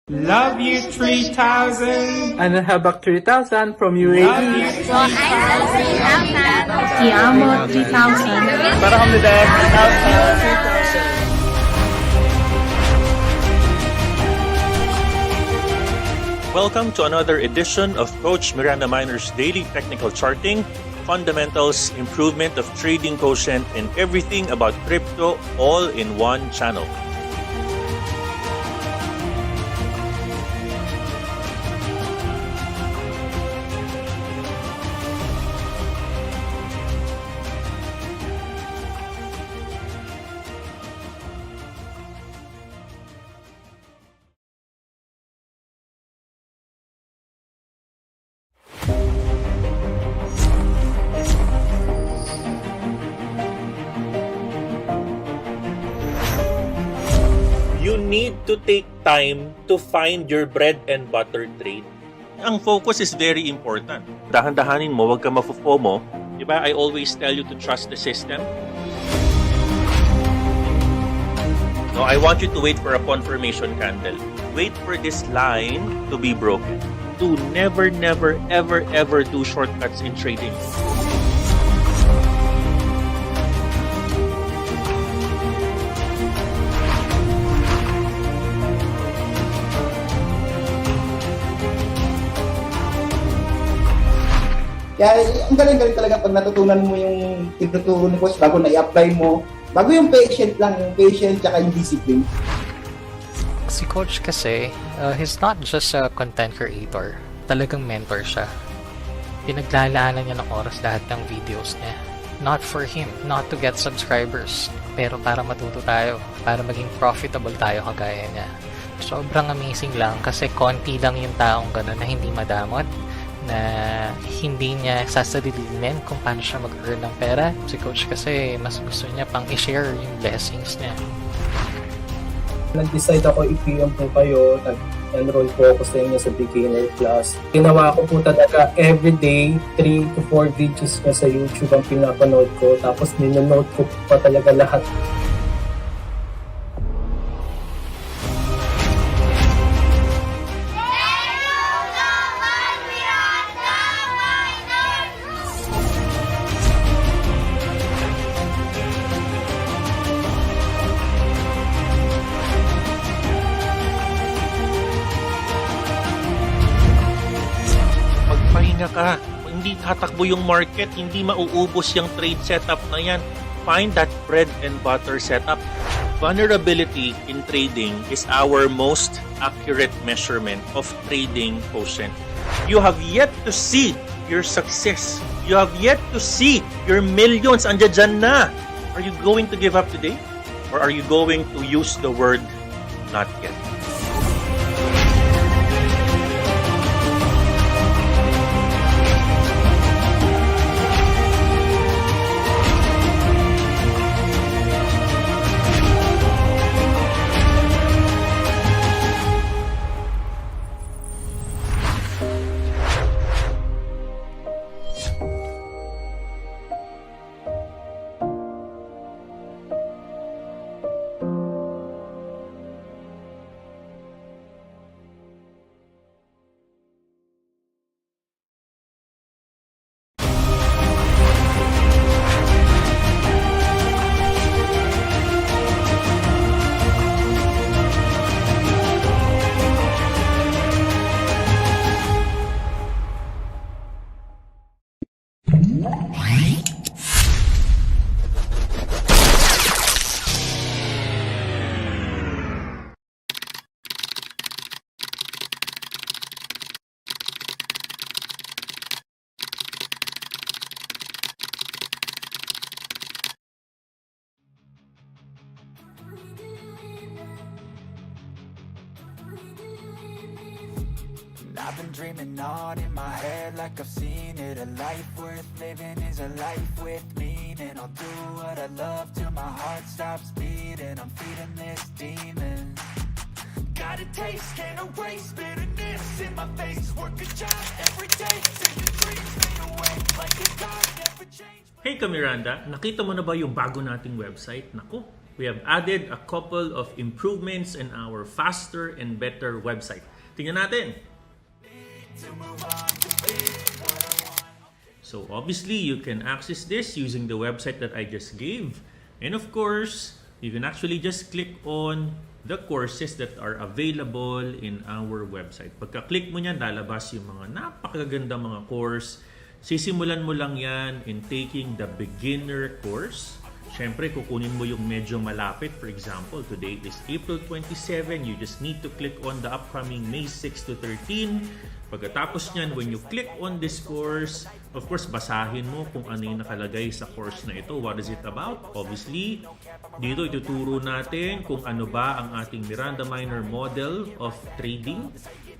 Love you 3,000. And Habak 3,000 from UAE. Love you 3,000. Ti amo 3,000. Para kami dahil 3,000. Welcome to another edition of Coach Miranda Miner's Daily Technical Charting, Fundamentals, Improvement of Trading Quotient, and everything about crypto all in one channel. You need to take time to find your bread and butter trade. Ang focus is very important. Dahan-dahanin mo, wag ka mafo-FOMO. Diba? I always tell you to trust the system. No, I want you to wait for a confirmation candle. Wait for this line to be broken. To never, ever do shortcuts in trading. Kaya ang galing-galing talaga pag natutunan mo yung tinuturo ni Coach bago na-i-apply mo. Bago yung patient lang, yung patient tsaka yung discipline. Si Coach kasi, he's not just a content creator. Talagang mentor siya. Pinaglalaanan niya ng oras lahat ng videos niya. Not for him, not to get subscribers, pero para matuto tayo, para maging profitable tayo kagaya niya. Sobrang amazing lang kasi konti lang yung taong gano'n na hindi madamot, na hindi niya sasalilinin kung paano siya mag-earn ng pera. Si Coach kasi mas gusto niya pang i-share yung blessings niya. Nag-decide ako ethereum po kayo, nag-enroll po ako sa inyo sa beginner class. Ginawa ko po talaga everyday 3 to 4 videos na sa YouTube ang pinapanood ko, tapos ninonote ko pa talaga lahat. Magpahinga ka. Hindi tatakbo yung market, hindi mauubos yung trade setup na yan. Find that bread and butter setup. Vulnerability in trading is our most accurate measurement of trading quotient. You have yet to see your success. You have yet to see your millions. Andiyan dyan na. Are you going to give up today? Or are you going to use the word not yet? I've been dreaming on in my head like I've seen it. A life worth living is a life with meaning. I'll do what I love till my heart stops beating. I'm feeding this demon. Got a taste, can't erase bitterness in my face. Work a job every day, take the dreams fade away like a God never changed. Hey Ka Miranda, nakita mo na ba yung bago nating website? Naku, we have added a couple of improvements in our faster and better website. Tingnan natin. So obviously, you can access this using the website that I just gave. And of course, you can actually just click on the courses that are available in our website. Pagka-click mo niyan, lalabas yung mga napakaganda mga course. Sisimulan mo lang yan in taking the beginner course. Siyempre, kukunin mo yung medyo malapit. For example, today is April 27. You just need to click on the upcoming May 6 to 13. Pagkatapos niyan, when you click on this course, of course, basahin mo kung ano yung nakalagay sa course na ito. What is it about? Obviously, dito ituturo natin kung ano ba ang ating Miranda Miner model of trading.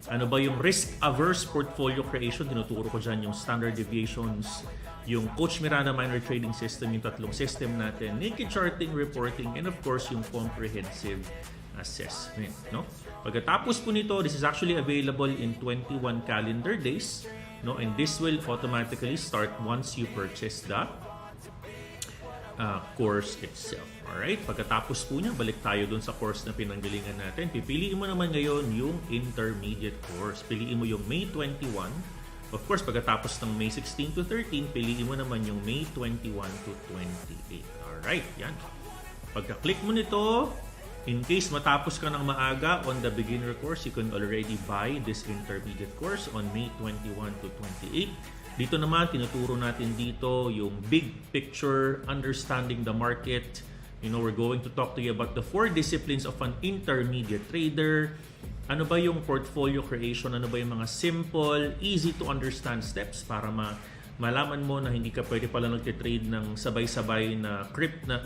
Ano ba yung risk-averse portfolio creation? Tinuturo ko dyan yung standard deviations, yung Coach Miranda Miner trading system, yung tatlong system natin, naked charting, reporting, and of course, yung comprehensive assessment. No? Pagkatapos po nito, this is actually available in 21 calendar days. No? And this will automatically start once you purchase the course itself. Alright? Pagkatapos po niya, balik tayo dun sa course na pinanggalingan natin. Pipiliin mo naman ngayon yung intermediate course. Piliin mo yung May 21. Of course, pagkatapos ng May 16 to 13, piliin mo naman yung May 21 to 28. Alright, yan. Pagka-click mo nito, in case matapos ka ng maaga on the beginner course, you can already buy this intermediate course on May 21 to 28. Dito naman, tinuturo natin dito yung big picture, understanding the market. You know, we're going to talk to you about the 4 disciplines of an intermediate trader. Ano ba yung portfolio creation? Ano ba yung mga simple, easy to understand steps para malaman mo na hindi ka pwede pala nagtitrade ng sabay-sabay na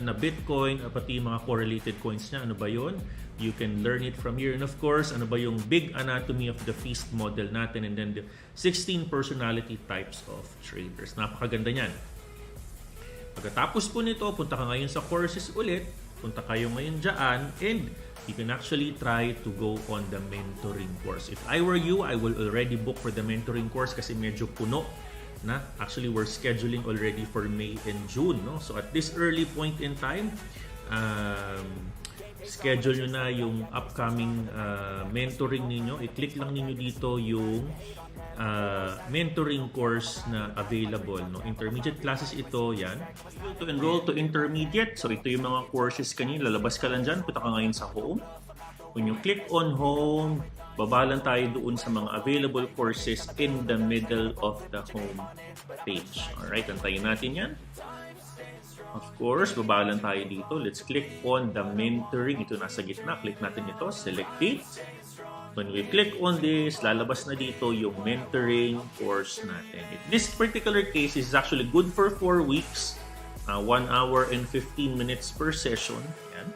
na Bitcoin at pati yung mga correlated coins niya. Ano ba yun? You can learn it from here. And of course, ano ba yung big anatomy of the feast model natin, and then the 16 personality types of traders. Napakaganda niyan. Pagkatapos po nito, punta ka ngayon sa courses ulit. Punta kayo ngayon dyan, and you can actually try to go on the mentoring course. If I were you, I will already book for the mentoring course kasi medyo puno na. Actually, we're scheduling already for May and June. No? So at this early point in time, schedule nyo na yung upcoming mentoring ninyo. I-click lang ninyo dito yung mentoring course na available. No? Intermediate classes ito, yan. To enroll to intermediate. So ito yung mga courses kanina. Lalabas ka lang dyan. Punta ka ngayon sa home. When you click on home, babalan tayo doon sa mga available courses in the middle of the home page. Alright, antayin natin yan. Of course, babalan tayo dito. Let's click on the mentoring. Ito nasa gitna. Click natin ito. Select date. When we click on this, lalabas na dito yung mentoring course natin. This particular case is actually good for 4 weeks. 1 hour and 15 minutes per session. Yan.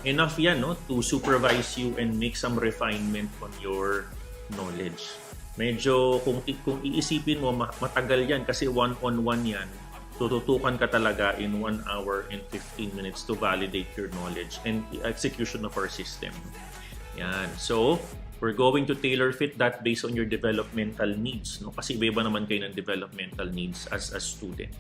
Enough yan, no, to supervise you and make some refinement on your knowledge. Medyo kung iisipin mo, matagal yan kasi one-on-one yan. Tututukan ka talaga in 1 hour and 15 minutes to validate your knowledge and the execution of our system. Yan. So, we're going to tailor fit that based on your developmental needs. No? Kasi iba-iba naman kayo ng developmental needs as a student.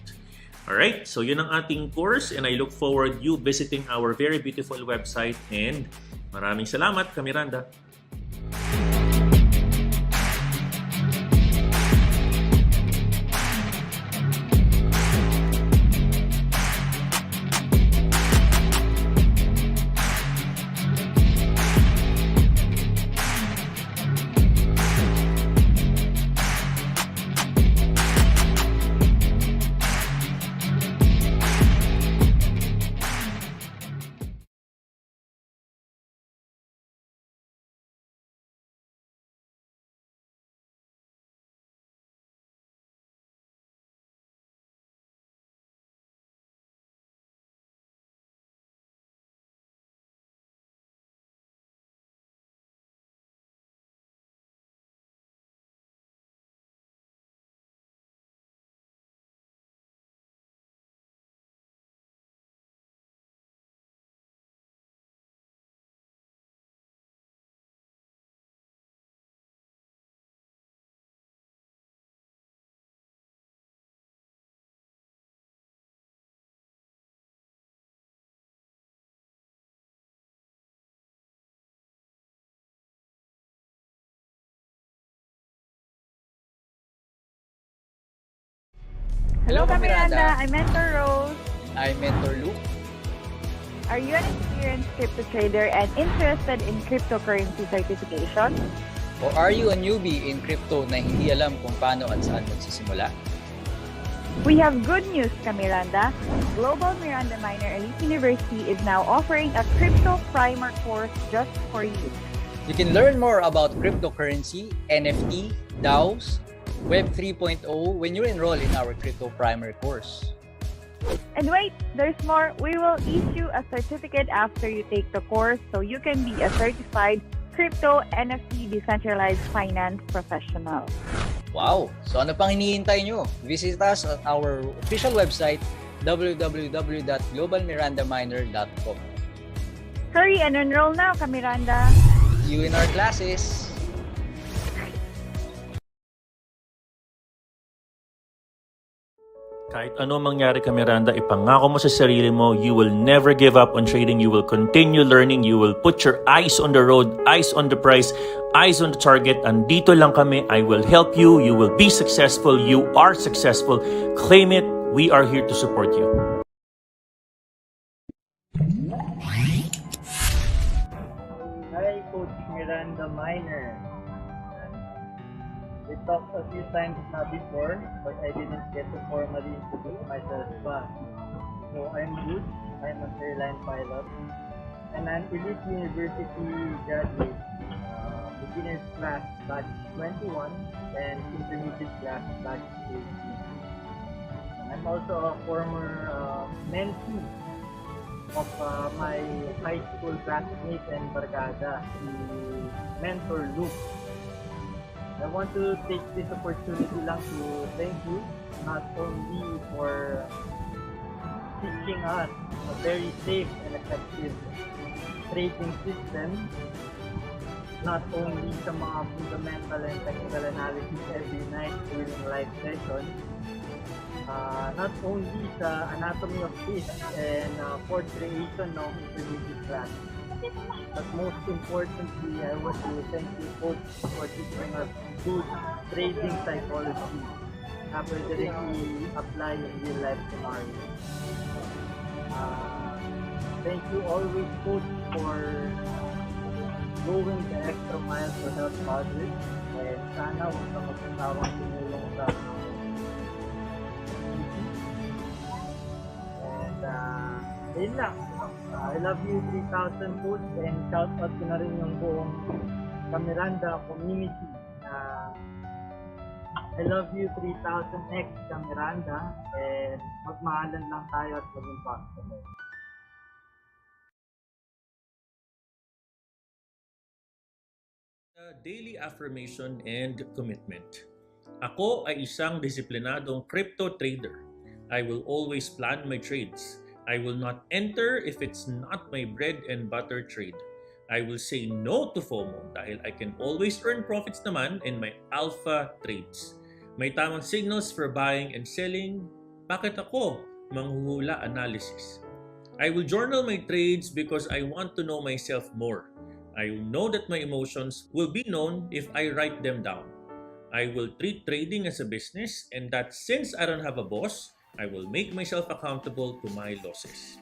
Alright, so yun ang ating course, and I look forward you visiting our very beautiful website, and maraming salamat, Kamiranda. Hello, Miranda. I'm Mentor Rose. I'm Mentor Luke. Are you an experienced crypto trader and interested in cryptocurrency certification? Or are you a newbie in crypto na hindi alam kung paano at saan magsisimula? We have good news, Miranda. Global Miranda Miner Elite University is now offering a crypto primer course just for you. You can learn more about cryptocurrency, NFT, DAOs, Web 3.0 when you enroll in our crypto primer course. And wait, there's more. We will issue a certificate after you take the course so you can be a certified crypto NFT decentralized finance professional. Wow! So ano pang hinihintay nyo? Visit us at our official website www.globalmirandaminer.com. Hurry and enroll now, Miranda. See you in our classes! Kahit ano mangyari ka, Miranda, ipangako mo sa sarili mo, you will never give up on trading. You will continue learning. You will put your eyes on the road, eyes on the price, eyes on the target. Andito lang kami. I will help you. You will be successful. You are successful. Claim it. We are here to support you. Hi, Coach Miranda Miner. We talked a few times now before, but I didn't get to formally introduce myself back. So I'm Good. I'm an airline pilot, and I'm Elite University graduate, beginner's class batch 21 and intermediate class batch 18. I'm also a former mentee of my high school classmate and barkada, si Mentor Luke. I want to take this opportunity lang to thank you not only for teaching us a very safe and effective trading system, not only sa mga fundamental and technical analysis every night during live session, not only sa anatomy of fish and port creation ng intermediate class, but most importantly, I want to thank you, Coach, for teaching us good trading psychology na pwede rin i-apply in real life scenarios. Thank you always, Coach, for going the extra mile to help others. And sana huwag ka magsasawang tumulong sa and ayun lang. I love you 3,000 Coach, and shout out ko na rin yung buong Miranda community. I love you 3,000x Miranda, and magmahalan lang tayo at maging possible. Daily affirmation and commitment. Ako ay isang disiplinadong crypto trader. I will always plan my trades. I will not enter if it's not my bread and butter trade. I will say no to FOMO dahil I can always earn profits naman in my alpha trades. May tamang signals for buying and selling. Bakit ako manghuhula analysis? I will journal my trades because I want to know myself more. I know that my emotions will be known if I write them down. I will treat trading as a business, and that since I don't have a boss, I will make myself accountable to my losses.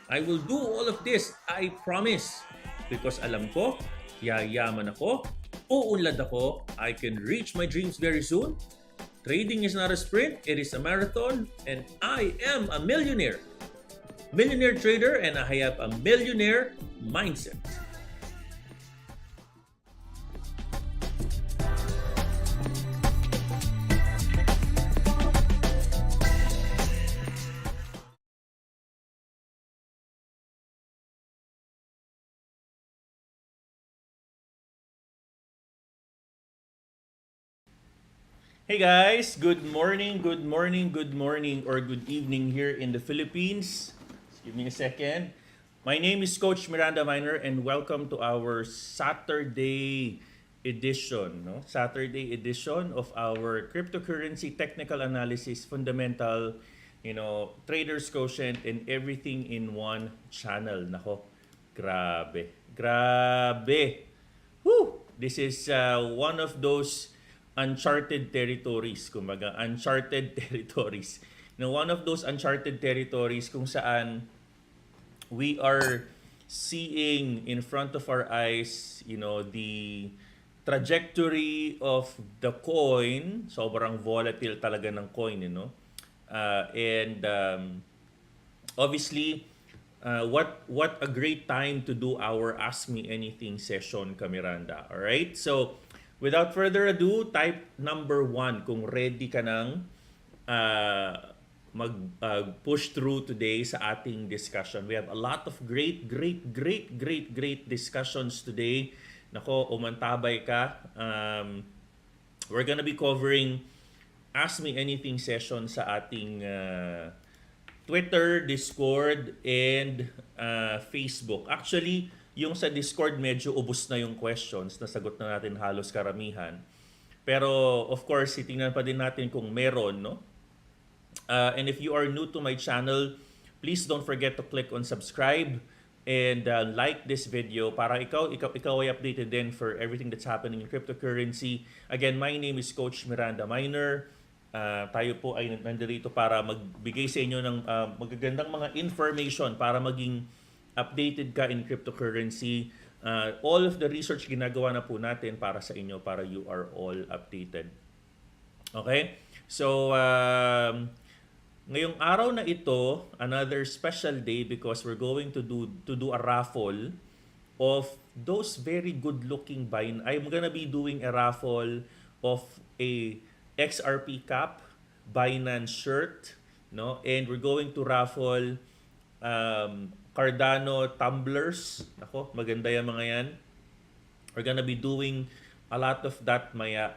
I will do all of this, I promise. Because alam ko, yayaman ako, uunlad ako, I can reach my dreams very soon. Trading is not a sprint, it is a marathon, and I am a millionaire. Millionaire trader, and I have a millionaire mindset. Hey guys, good morning, good morning, good morning, or good evening here in the Philippines. Just give me a second. My name is Coach Miranda Miner, and welcome to our Saturday edition, Saturday edition of our cryptocurrency technical analysis, fundamental, traders quotient, and everything in one channel. Nako, grabe. Woo! This is one of those uncharted territories, uncharted territories one of those uncharted territories kung saan we are seeing in front of our eyes, the trajectory of the coin. Sobrang volatile talaga ng coin, and obviously, what a great time to do our Ask Me Anything session, Miranda. All right? So, without further ado, type number 1 kung ready ka nang push through today sa ating discussion. We have a lot of great discussions today. Nako, umantabay ka. We're gonna be covering Ask Me Anything session sa ating Twitter, Discord, and Facebook. Actually, yung sa Discord medyo ubos na yung questions. Nasagot na natin halos karamihan. Pero, of course, titingnan pa din natin kung meron, no? And if you are new to my channel, please don't forget to click on subscribe and like this video para ikaw ay updated din for everything that's happening in cryptocurrency. Again, my name is Coach Miranda Miner. Tayo po ay nandito para magbigay sa inyo ng magagandang mga information para maging updated ka in cryptocurrency. All of the research ginagawa na po natin para sa inyo, para you are all updated. Okay? So, ngayong araw na ito, another special day because we're going to do a raffle of those very good-looking I'm gonna be doing a raffle of a XRP cap Binance shirt, no? And we're going to raffle Cardano tumblers. Ako, maganda yung mga yan. We're gonna be doing a lot of that maya,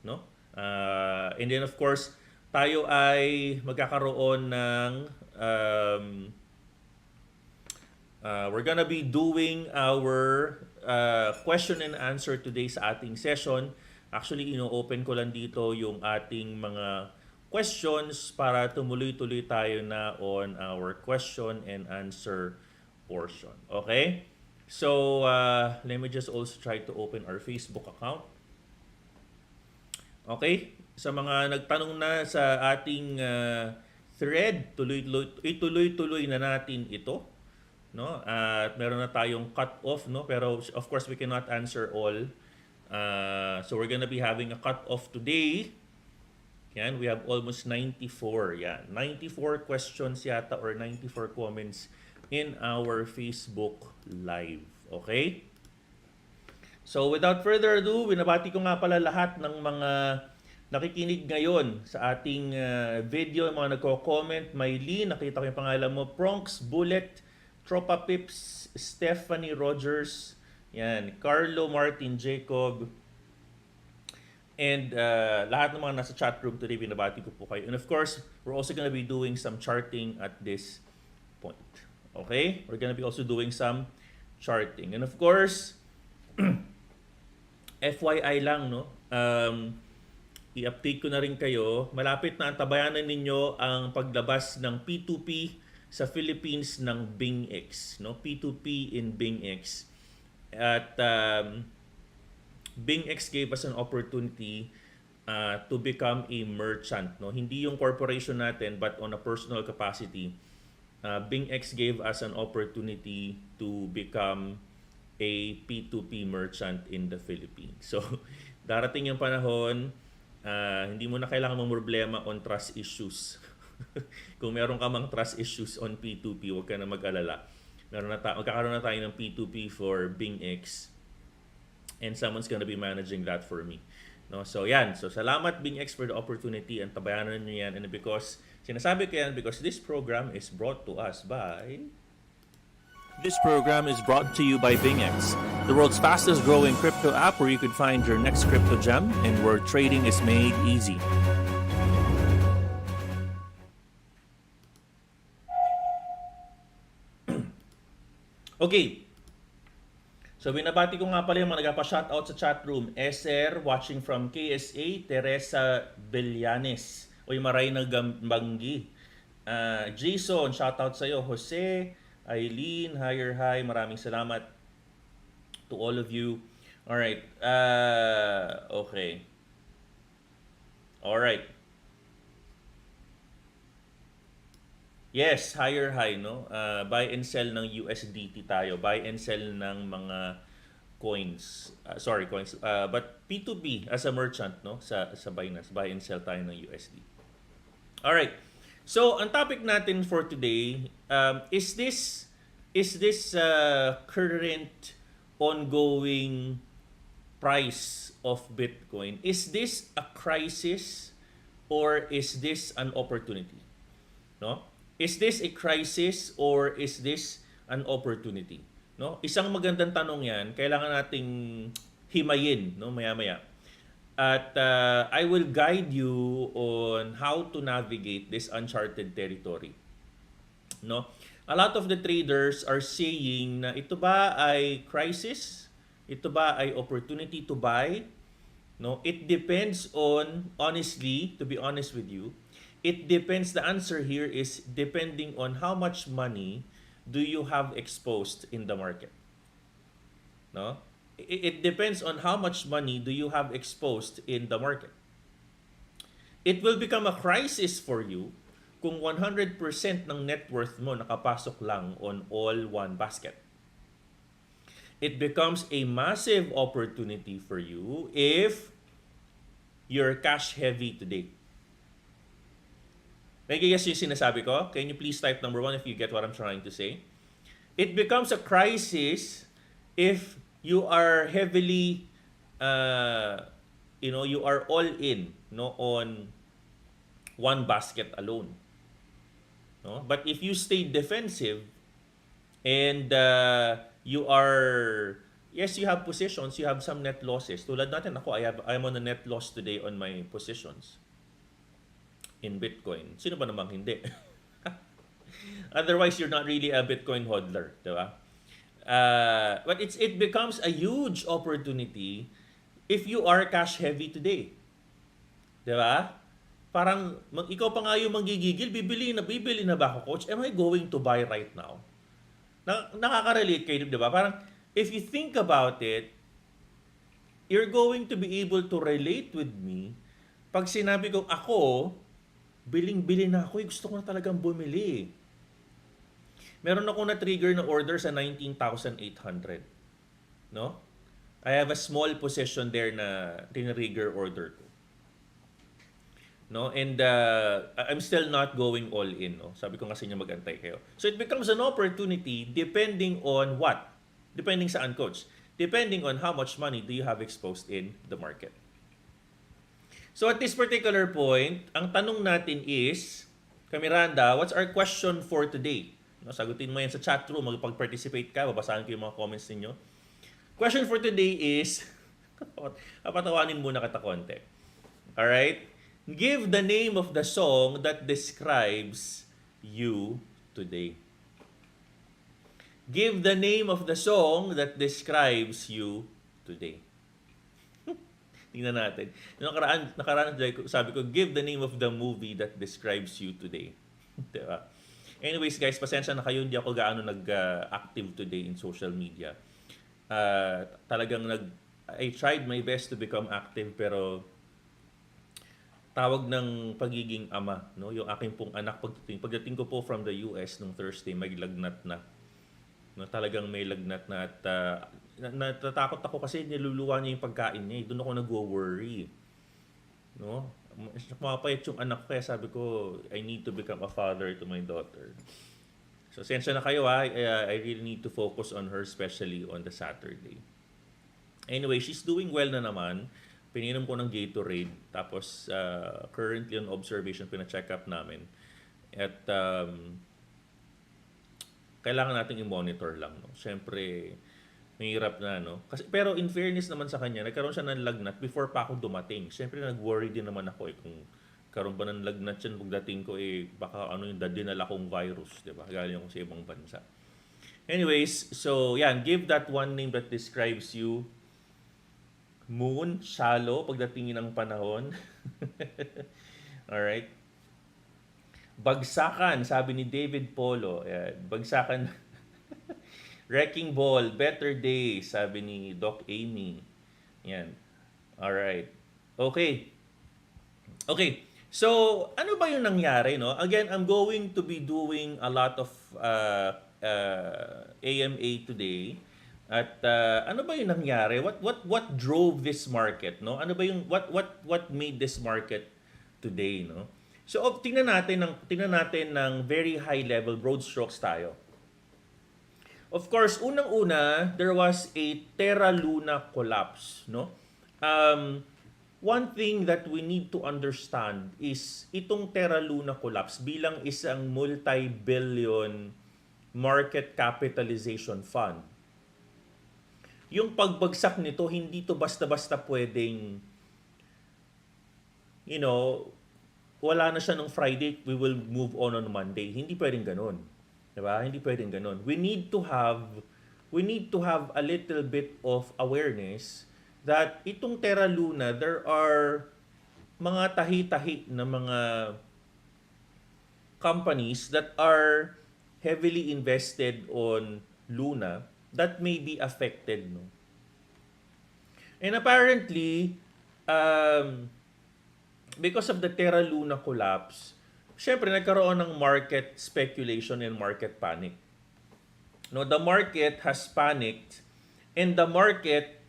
no? And then of course, tayo ay magkakaroon ng we're gonna be doing our question and answer today sa ating session. Actually, ino-open ko lang dito yung ating mga questions para tumuloy-tuloy tayo na on our question and answer portion. Okay? So, let me just also try to open our Facebook account. Okay? Sa mga nagtanong na sa ating thread, tuloy-tuloy na natin ito, no? At meron na tayong cut-off, no? Pero of course we cannot answer all. So we're gonna be having a cut-off today. Yan, we have almost 94. Yan, 94 questions yata or 94 comments in our Facebook Live. Okay? So without further ado, binabati ko nga pala lahat ng mga nakikinig ngayon sa ating video, mga nagko-comment. Maylene, nakita ko yung pangalan mo. Pronx, Bullet, Tropa Pips, Stephanie Rogers, yan, Carlo, Martin, Jacob, and lahat ng mga nasa chat room today, binabati ko po kayo. And of course, we're also gonna be doing some charting at this point. Okay? We're gonna be also doing some charting. And of course, FYI lang, no? I-update ko na rin kayo. Malapit na antabayanan ninyo ang paglabas ng P2P sa Philippines ng BingX, no? P2P in BingX. At BingX gave us an opportunity to become a merchant, no? Hindi yung corporation natin but on a personal capacity. BingX gave us an opportunity to become a P2P merchant in the Philippines. So, darating yung panahon, hindi mo na kailangan mong problema on trust issues. Kung meron ka mang trust issues on P2P, huwag ka na mag-alala. Magkakaroon na tayo ng P2P for BingX and someone's gonna be managing that for me. No? So yan. So salamat BingX for the opportunity and tabayanan nyo yan. And because, sinasabi ko yan because this program is brought to us by... This program is brought to you by BingX, the world's fastest growing crypto app where you could find your next crypto gem and where trading is made easy. Okay. So binabati ko nga pala yung mga nagpa-shoutout sa chat room. SR watching from KSA, Teresa Bellanes. Oy, maray na banggi. Jason, shoutout sa iyo. Jose, Eileen, hi, maraming salamat to all of you. All right. Okay. All right. Yes, higher high, no? Buy and sell ng USDT tayo. Buy and sell ng mga coins. Sorry, coins. But P2P as a merchant, no? Sa Binance, buy and sell tayo ng USD. Alright. So, ang topic natin for today, is this current ongoing price of Bitcoin, is this a crisis or is this an opportunity? No? Is this a crisis or is this an opportunity? No? Isang magandang tanong 'yan, kailangan nating himayin, no, maya-maya. At I will guide you on how to navigate this uncharted territory. No? A lot of the traders are saying na ito ba ay crisis? Ito ba ay opportunity to buy? No, it depends on, honestly, to be honest with you, it depends. The answer here is depending on how much money do you have exposed in the market. No? It depends on how much money do you have exposed in the market. It will become a crisis for you kung 100% ng net worth mo nakapasok lang on all one basket. It becomes a massive opportunity for you if you're cash heavy today. Nagigets yung sinasabi ko? Can you please type number 1 if you get what I'm trying to say? It becomes a crisis if you are heavily, you are all in, no, on one basket alone. No? But if you stay defensive and you are, yes, you have positions, you have some net losses. Tulad natin ako, I'm on a net loss today on my positions in Bitcoin. Sino ba namang hindi? Otherwise, you're not really a Bitcoin hodler, di ba? But it becomes a huge opportunity if you are cash heavy today. Di ba? Parang ikaw pa nga yung manggigigil, bibili na ba ako, coach? Am I going to buy right now? Nakaka-relate kayo, di ba? Parang if you think about it, you're going to be able to relate with me pag sinabi kong ako, biling-bili na ako, gusto ko na talagang bumili. Meron ako na-trigger na order sa 19,800. No? I have a small position there na tinrigger order ko. No? And I'm still not going all in. No? Sabi ko kasi niya mag-antay kayo. So it becomes an opportunity depending on what? Depending saan, coach? Depending on how much money do you have exposed in the market. So at this particular point, ang tanong natin is, Miranda, what's our question for today? No, sagutin mo yan sa chat room, magpag-participate ka, babasahin ko yung mga comments ninyo. Question for today is, patawanin muna kita konti. Alright? Give the name of the song that describes you today. Give the name of the song that describes you today. Tingnan natin. Nakaraan sabi ko, give the name of the movie that describes you today. Diba? Anyways, guys, pasensya na kayo, hindi ako gaano nag-active today in social media. Talagang I tried my best to become active, pero tawag ng pagiging ama, no? Yung aking pong anak, pagdating ko po from the US nung Thursday, may lagnat na. No, talagang may lagnat na at natatakot ako kasi niluluwa niya yung pagkain niya. Doon ako nag-worry. No? Mapapayat yung anak ko kaya sabi ko, I need to become a father to my daughter. So, sensya na kayo ha. I really need to focus on her, especially on the Saturday. Anyway, she's doing well na naman. Pininom ko ng Gatorade. Tapos, currently on observation, pina-check up namin. At, kailangan nating i-monitor lang, no? Siyempre, mahirap na, no? Kasi, pero in fairness naman sa kanya, nagkaroon siya ng lagnat before pa ako dumating. Siyempre, nag-worry din naman ako kung karoon ba ng lagnat yan pagdating ko, baka yung dinala kong virus, di ba? Galing ako sa ibang bansa. Anyways, so, yan, give that one name that describes you. Moon, shallow, pagdating ng panahon. Alright? Bagsakan, sabi ni David Polo. Ayan, bagsakan. Wrecking Ball, Better Days, sabi ni Doc Amy. Yan. Alright. Okay. So, ano ba yung nangyari, no? Again, I'm going to be doing a lot of AMA today. At ano ba yung nangyari? What drove this market, no? Ano ba yung what made this market today, no? So, tingnan natin ng very high level broad strokes tayo. Of course, unang-una, there was a Terra Luna collapse, no? One thing that we need to understand is itong Terra Luna collapse bilang isang multi-billion market capitalization fund. Yung pagbagsak nito, hindi to basta-basta pwedeng, wala na siya nung Friday, we will move on Monday. Hindi pwedeng ganun. Diba? Hindi pwedeng ganun. We need to have a little bit of awareness that itong Terra Luna, there are mga tahi-tahi na mga companies that are heavily invested on Luna that may be affected. No? And apparently, because of the Terra Luna collapse, syempre nagkaroon ng market speculation and market panic. No, the market has panicked and the market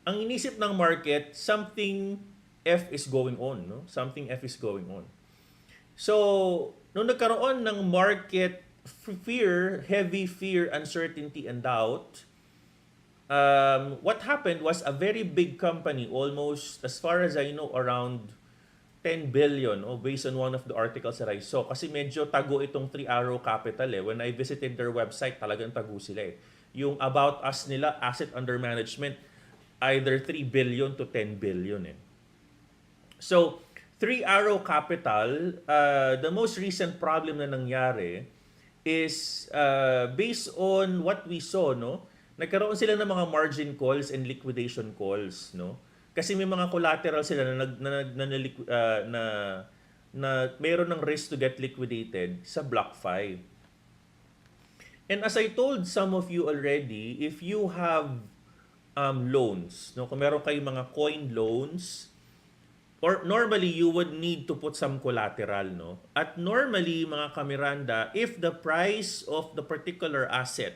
ang inisip ng market, something F is going on, no? Something F is going on. So, nung nagkaroon ng market fear, heavy fear, uncertainty, and doubt, what happened was a very big company, almost, as far as I know, around 10 billion, based on one of the articles that I saw. Kasi medyo tago itong 3 Arrow Capital eh. When I visited their website, talagang tago sila eh. Yung about us nila, asset under management, either 3 billion to 10 billion eh. So, 3 Arrow Capital, the most recent problem na nangyari is based on what we saw, no? Nagkaroon sila ng mga margin calls and liquidation calls, no? Kasi may mga collateral sila na mayroon ng risk to get liquidated sa Block 5. And as I told some of you already, if you have loans, no, kung meron kayong mga coin loans, or normally you would need to put some collateral, no? At normally, mga kamiranda, if the price of the particular asset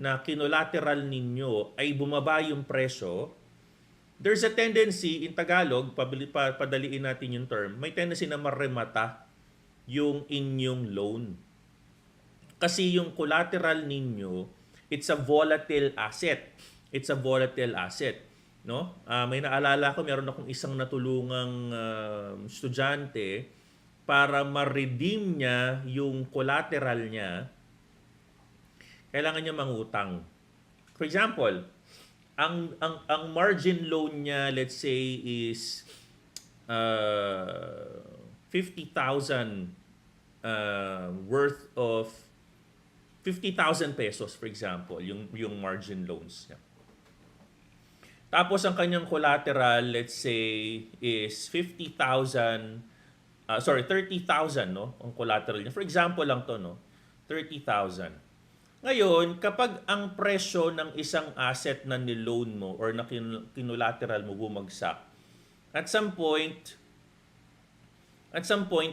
na kinolateral ninyo ay bumaba yung presyo, there's a tendency, in Tagalog, padaliin natin yung term, may tendency na maremata yung inyong loan. Kasi yung collateral ninyo, it's a volatile asset. It's a volatile asset, no? May naalala ko, meron akong isang natulungang estudyante para ma-redeem niya yung collateral niya. Kailangan niya mangutang. For example, ang margin loan niya, let's say, is 50,000 worth of 50,000 pesos, for example, yung margin loans niya. Tapos ang kanyang collateral, let's say, is 30,000, no? Ang collateral niya. For example lang to, no? 30,000. Ngayon, kapag ang presyo ng isang asset na niloan mo or na kinolateral mo bumagsak, at some point,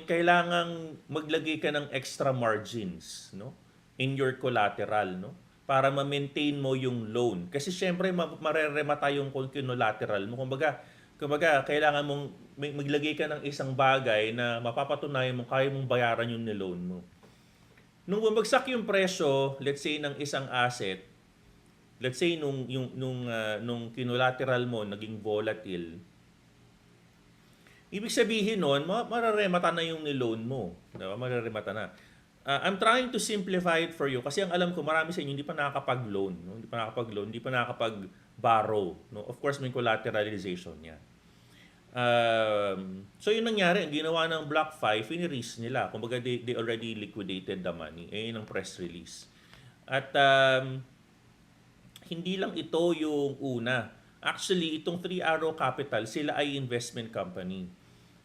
kailangang maglagay ka ng extra margins, no? In your collateral, no? Para ma-maintain mo yung loan. Kasi syempre, mareremata yung kinolateral mo. Kumbaga, kailangan mong maglagay ka ng isang bagay na mapapatunayan mo kaya mong bayaran yung niloan mo. Nung bumagsak yung presyo, let's say, ng isang asset, let's say, nung kinolateral mo naging volatile, ibig sabihin nun, mareremata na yung niloan mo. Diba? Mareremata na. I'm trying to simplify it for you kasi ang alam ko marami sa inyo hindi pa nakakapag-loan, no? Hindi pa nakakapag-borrow, no? Of course may collateralization niya. So yun nangyari, ang ginawa ng Block 5, fini-release nila. Kumbaga they already liquidated the money. Yun ang press release. At hindi lang ito yung una. Actually, itong 3 Arrow Capital, sila ay investment company.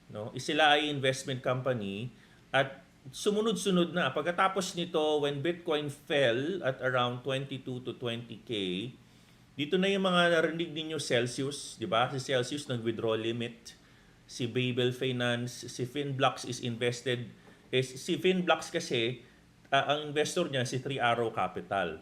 No? Sila ay investment company at sumunod-sunod na. Pagkatapos nito, when Bitcoin fell at around 22 to 20K, dito na yung mga narinig ninyo Celsius, di ba? Si Celsius nag-withdraw limit si Babel Finance, si Finblocks si Finblocks kasi ang investor niya si Three Arrow Capital.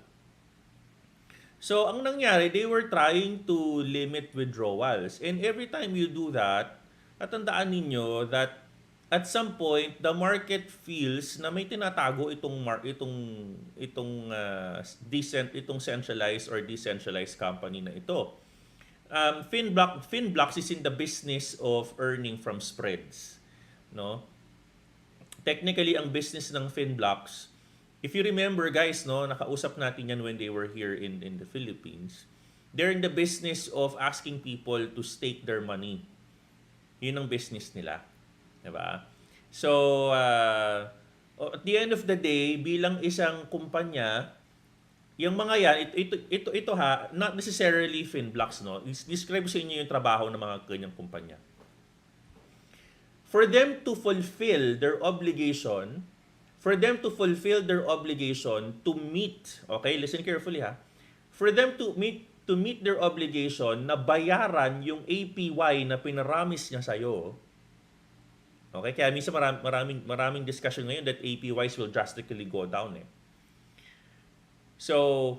So, ang nangyari, they were trying to limit withdrawals. And every time you do that, tatandaan ninyo that at some point, the market feels na may tinatago itong centralized or decentralized company na ito. Finblocks is in the business of earning from spreads. No? Technically, ang business ng Finblocks, if you remember guys, no, nakausap natin yan when they were here in the Philippines. They're in the business of asking people to stake their money. Yun ang business nila. Diba? So, at the end of the day, bilang isang kumpanya, yung mga yan, ito ha, not necessarily Finblocks, no? Describe sa inyo yung trabaho ng mga kanyang kumpanya. For them to fulfill their obligation, to meet, okay, listen carefully ha, for them to meet their obligation na bayaran yung APY na pinaramis niya sa'yo, okay, kaya minsan maraming discussion ngayon that APYs will drastically go down eh. So,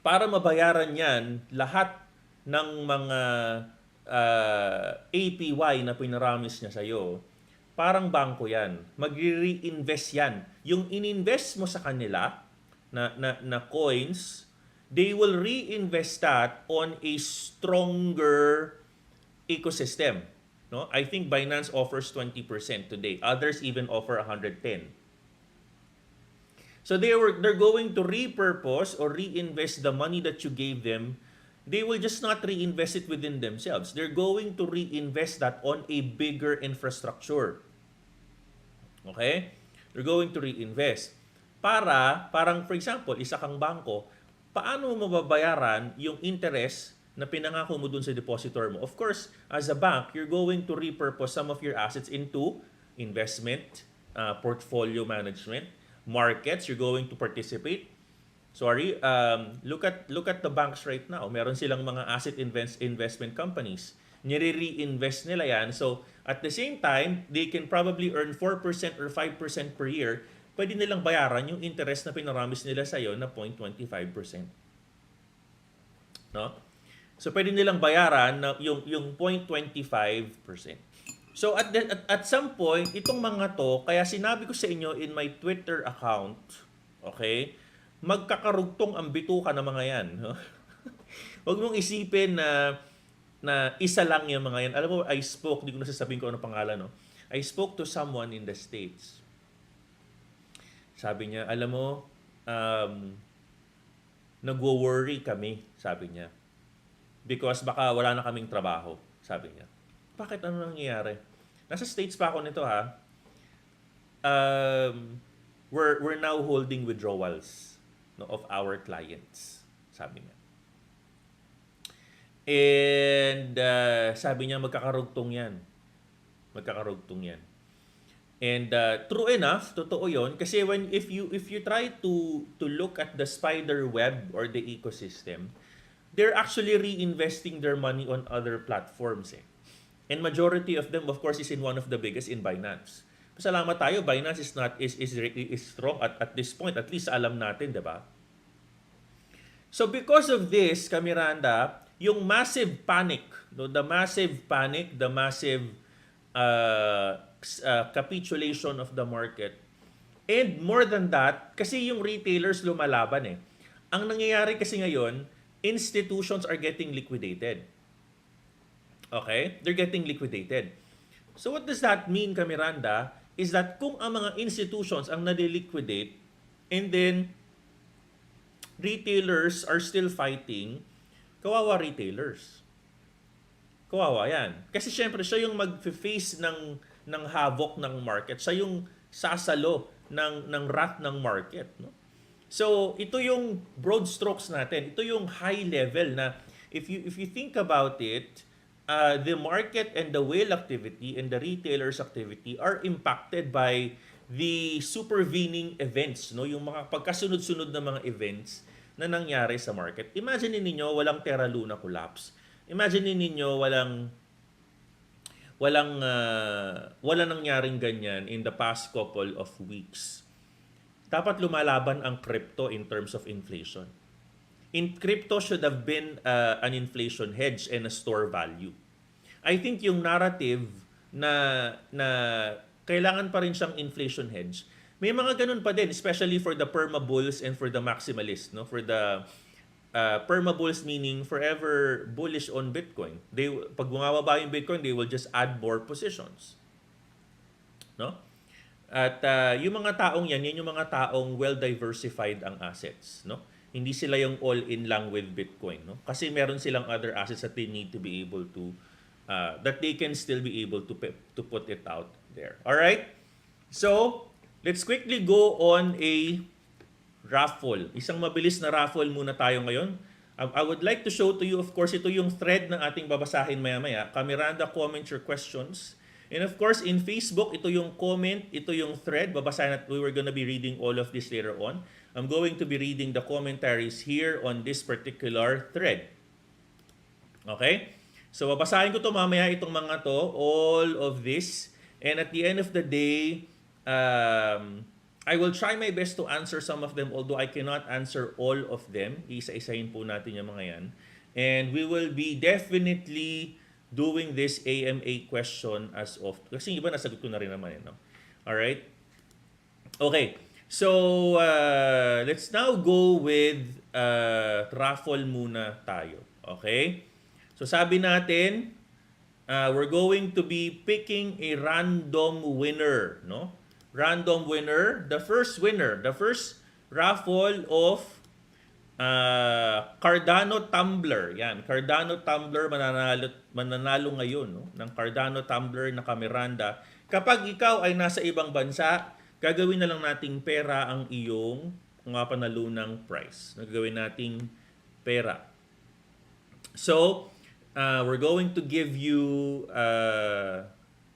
para mabayaran yan, lahat ng mga APY na pinaramis niya sa'yo, parang bangko yan. Mag-reinvest yan. Yung ininvest mo sa kanila na coins, they will reinvest that on a stronger ecosystem. No? I think Binance offers 20% today. Others even offer 110. So they're going to repurpose or reinvest the money that you gave them. They will just not reinvest it within themselves. They're going to reinvest that on a bigger infrastructure. Okay? They're going to reinvest. Parang for example, isa kang bangko, paano mo mababayaran yung interest na pinangako mo dun sa depositor mo? Of course, as a bank, you're going to repurpose some of your assets into investment, portfolio management, markets. You're going to participate. Look at the banks right now. Meron silang mga asset investment companies. Nire-reinvest nila yan. So, at the same time, they can probably earn 4% or 5% per year. Pwede nilang bayaran yung interest na pinaramis nila sa'yo na 0.25%. No? So, pwede nilang bayaran na yung 0.25%. So, at some point, itong mga to, kaya sinabi ko sa inyo in my Twitter account, okay, magkakarugtong ang bituka ng mga yan. No? Huwag mong isipin na isa lang yung mga yan. Alam mo, di ko nasasabihin ko ano pangalan, no? I spoke to someone in the States. Sabi niya, alam mo, nagwo-worry kami, sabi niya. Because baka wala na kaming trabaho, sabi niya. Bakit ano nangyayari? Nasa States pa ako nito ha. We're now holding withdrawals of our clients, sabi niya. And sabi niya magkakarugtong yan. And true enough, totoo 'yon kasi if you try to look at the spider web or the ecosystem, they're actually reinvesting their money on other platforms eh. And majority of them of course is in one of the biggest in Binance. Pasalamat tayo, Binance is strong at this point, at least alam natin, 'di ba? So because of this, Kamiranda, yung massive panic, the massive capitulation of the market, and more than that, kasi yung retailers lumalaban eh. Ang nangyayari kasi ngayon, institutions are getting liquidated. Okay? They're getting liquidated. So what does that mean, Kamiranda? Is that kung ang mga institutions ang nade-liquidate and then retailers are still fighting, kawawa retailers. Kawawa yan. Kasi syempre, siya yung mag-face ng havoc ng market. Siya yung sasalo ng wrath ng market. No? So, ito yung broad strokes natin. Ito yung high level na if you think about it, the market and the whale activity and the retailers activity are impacted by the supervening events, no? Yung mga pagkasunod-sunod na mga events na nangyari sa market. Imagine ninyo walang Terra Luna collapse. Imagine ninyo wala nangyaring ganyan in the past couple of weeks. Dapat lumalaban ang crypto in terms of inflation. Crypto should have been an inflation hedge and a store value. I think yung narrative na kailangan pa rin siyang inflation hedge, may mga ganun pa din, especially for the perma-bulls and for the maximalists, no? For the perma-bulls meaning forever bullish on Bitcoin. Pag bumababa yung Bitcoin, they will just add more positions. No? At yung mga taong yan yung mga taong well-diversified ang assets, no? Hindi sila yung all-in lang with Bitcoin, no? Kasi meron silang other assets that they need to be able to that they can still be able to put it out there. All right? So, let's quickly go on a raffle. Isang mabilis na raffle muna tayo ngayon. I would like to show to you, of course, ito yung thread na ating babasahin maya-maya. Miranda, comment your questions. And of course, in Facebook, ito yung comment, ito yung thread. Babasahin at we were gonna be reading all of this later on. I'm going to be reading the commentaries here on this particular thread. Okay? So, babasahin ko to mamaya itong mga to, all of this. And at the end of the day, I will try my best to answer some of them, although I cannot answer all of them. Isa-isahin po natin yung mga yan. And we will be definitely doing this AMA question as of... Kasi yung iba nasagot ko na rin naman. No? Alright? Okay. So, let's now go with raffle muna tayo. Okay? So, sabi natin, we're going to be picking a random winner. No? Random winner. The first raffle of Cardano Tumbler. Yan, Cardano Tumbler mananalo ngayon, no? Ng Cardano Tumbler na Miranda. Kapag ikaw ay nasa ibang bansa, gagawin na lang nating pera ang iyong mga panalunang price. Gagawin nating pera. So, we're going to give you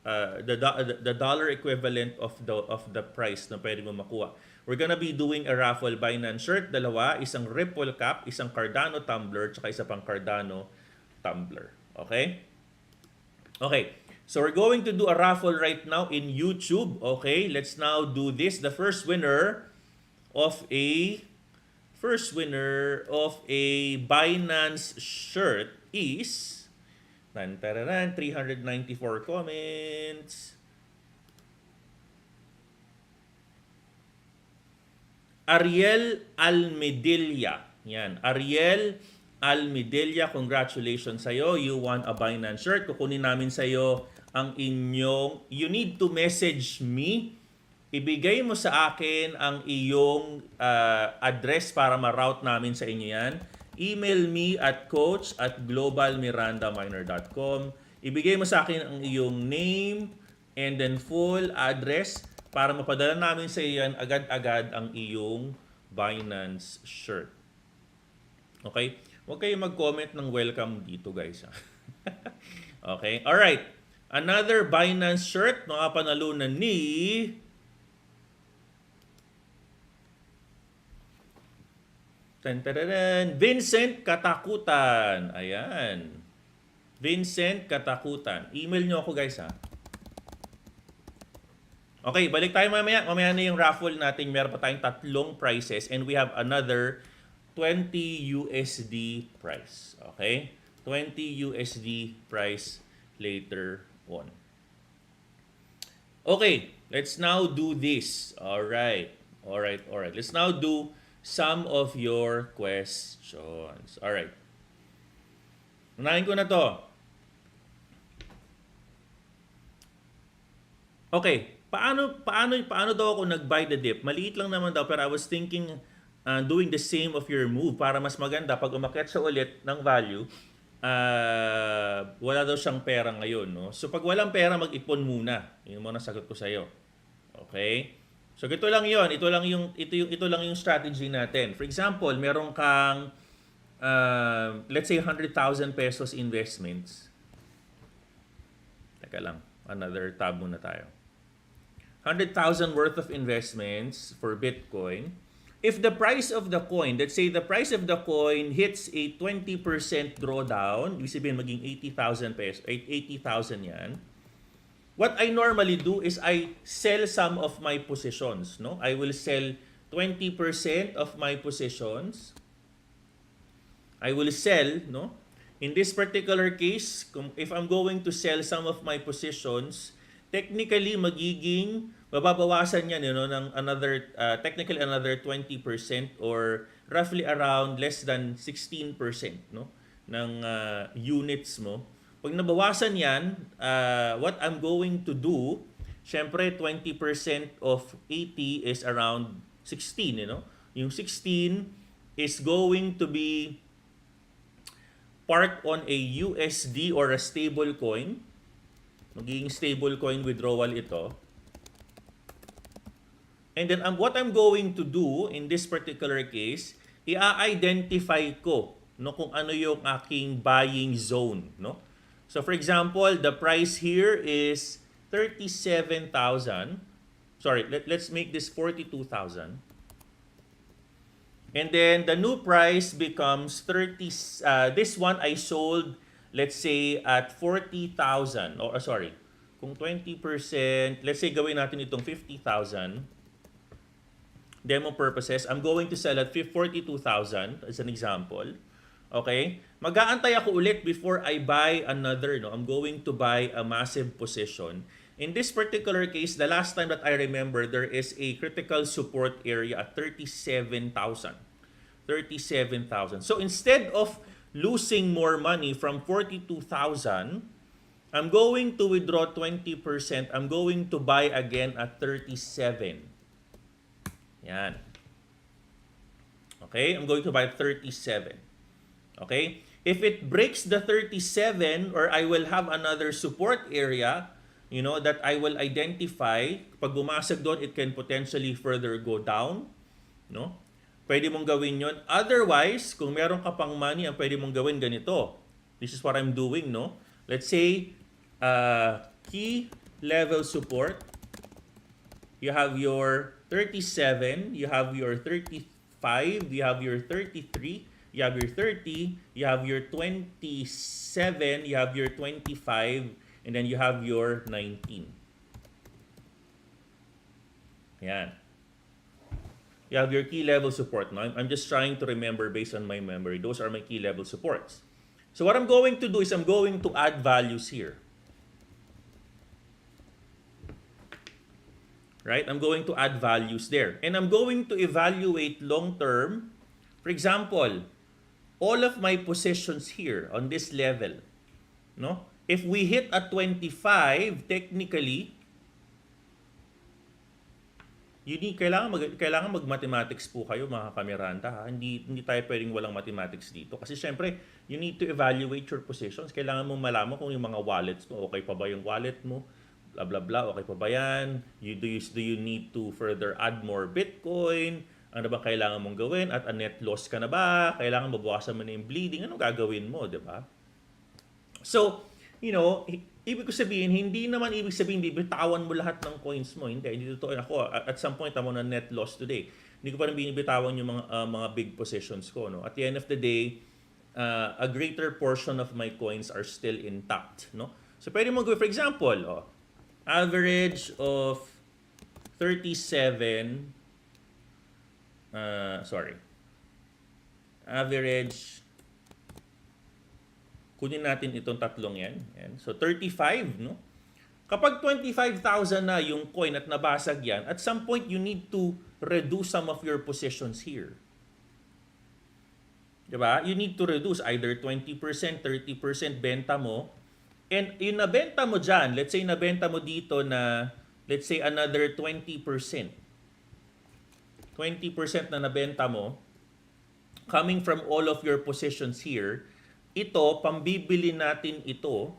the dollar equivalent of the price na pwede mo makuha. We're gonna be doing a raffle Binance shirt, dalawa, isang Ripple cap, isang Cardano tumbler, tsaka isa pang Cardano tumbler. Okay? Okay. So we're going to do a raffle right now in YouTube. Okay? Let's now do this. The first winner of a Binance shirt is 394 comments. Ariel Almedilla. Yan. Ariel Almedilla, congratulations sa'yo. You won a Binance shirt. Kukunin namin sa'yo ang inyong... You need to message me. Ibigay mo sa akin ang iyong address para ma-route namin sa inyo yan. Email me at coach@globalmirandaminer.com. Ibigay mo sa akin ang iyong name and then full address para mapadala namin sa iyo yan agad-agad ang iyong Binance shirt. Okay? Huwag kayo mag-comment ng welcome dito, guys. Okay? Alright. Another Binance shirt na panalunan ni... Vincent Katakutan. Ayan. Vincent Katakutan. Email nyo ako, guys, ha. Okay, balik tayo mamaya. Mamaya na yung raffle natin. Meron pa tayong 3 prizes and we have another 20 USD prize. Okay? 20 USD prize later on. Okay, let's now do this. Alright. Let's now do some of your questions. Alright. Unahin ko na to. Okay. Paano daw ako nag-buy the dip? Maliit lang naman daw, pero I was thinking doing the same of your move para mas maganda pag umakyat siya ulit ng value, wala daw siyang pera ngayon, no? So pag walang pera, mag-ipon muna. Yun muna sagot ko sa iyo. Okay? So ito lang 'yon. Ito lang yung strategy natin. For example, meron kang let's say 100,000 pesos investments. Teka lang, another tab muna tayo. 100,000 worth of investments for Bitcoin. If the price of the coin, let's say the price of the coin hits a 20% drawdown, ibig sabihin maging 80,000 pesos, 80,000 yan. what I normally do is I sell some of my positions, no? I will sell 20% of my positions. I will sell, no? In this particular case, if I'm going to sell some of my positions, technically magiging mababawasan yan, ng another technically another 20% or roughly around less than 16%, no, ng units mo. Pag nabawasan yan, what I'm going to do, syempre 20% of 80 is around 16, Yung 16 is going to be parked on a USD or a stable coin. Magiging stable coin withdrawal ito. And then what I'm going to do in this particular case, i-identify ko, kung ano yung aking buying zone, So for example, the price here is 37,000. Sorry, let's make this 42,000. And then the new price becomes 30. This one I sold, let's say, at 40,000. Or sorry, kung 20%, let's say gawin natin itong 50,000. Demo purposes, I'm going to sell at 42,000 as an example. Okay? Mag-aantay ako ulit before I buy another. I'm going to buy a massive position. In this particular case, the last time that I remember, there is a critical support area at 37,000. 37,000. So instead of losing more money from 42,000, I'm going to withdraw 20%. I'm going to buy again at 37. Yan. Okay? I'm going to buy 37. Okay? If it breaks the 37, or I will have another support area, that I will identify. Pag bumasag doon, it can potentially further go down. Pwede mong gawin yon. Otherwise, kung meron ka pang money, ang pwede mong gawin ganito. This is what I'm doing, Let's say, key level support. You have your 37, you have your 35, you have your 33, you have your 30, you have your 27, you have your 25, and then you have your 19. Yan. You have your key level support. Now, I'm just trying to remember based on my memory. Those are my key level supports. So what I'm going to do is I'm going to add values here. Right? I'm going to add values there. And I'm going to evaluate long-term. For example, all of my positions here on this level, if we hit at 25, technically, kailangan mag-mathematics po kayo, mga kamiranda. Hindi tayo pwedeng walang mathematics dito. Kasi syempre, you need to evaluate your positions. Kailangan mo malaman kung yung mga wallets mo, okay pa ba yung wallet mo, blah blah blah, okay pa ba yan? Do you need to further add more Bitcoin? Ano ba kailangan mong gawin? At a net loss ka na ba? Kailangan mabawasan mo na yung bleeding? Anong gagawin mo, di ba? So, ibig ko sabihin, hindi naman ibig sabihin, bibitawan mo lahat ng coins mo. Hindi totoo. Ako, at some point, I'm on a net loss today. Hindi ko pa rin binibitawan yung mga big positions ko. At the end of the day, a greater portion of my coins are still intact. So, pwede mo gawin, for example, average of 37, average, kunin natin itong tatlong yan. So, 35, Kapag 25,000 na yung coin at nabasag yan, at some point, you need to reduce some of your positions here. Diba? You need to reduce either 20%, 30% benta mo. And yung nabenta mo dyan, let's say nabenta mo dito na, let's say another 20%. 20% na nabenta mo, coming from all of your positions here, ito, pambibili natin ito.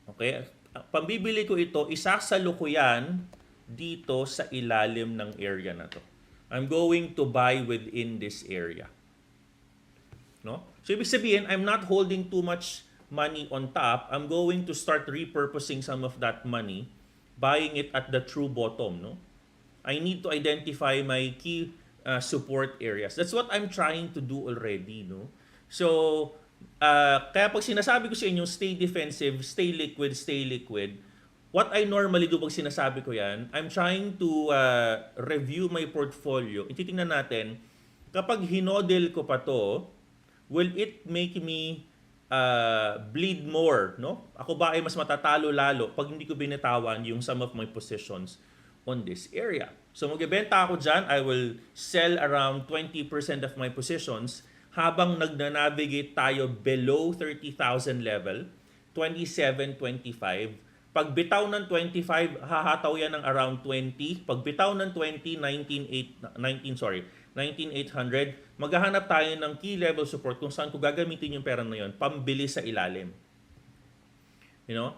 Okay? Pambibili ko ito, isasalo ko yan dito sa ilalim ng area na to. I'm going to buy within this area. So, ibig sabihin, I'm not holding too much money on top. I'm going to start repurposing some of that money, buying it at the true bottom. I need to identify my key support areas. That's what I'm trying to do already. So, Kaya pag sinasabi ko sa inyo, stay defensive, stay liquid, what I normally do pag sinasabi ko yan, I'm trying to review my portfolio. Ititingnan natin, kapag hinodel ko pa to, will it make me bleed more? No? Ako ba ay mas matatalo lalo pag hindi ko binitawan yung some of my positions on this area? So magbebenta ako dyan, I will sell around 20% of my positions habang nagna-navigate tayo below 30,000 level, 27, 25. Pag bitaw ng 25, hahataw yan ng around 20. Pag bitaw ng 20, 19,800. Maghahanap tayo ng key level support kung saan ko gagamitin yung pera na yun, pambili sa ilalim. You know?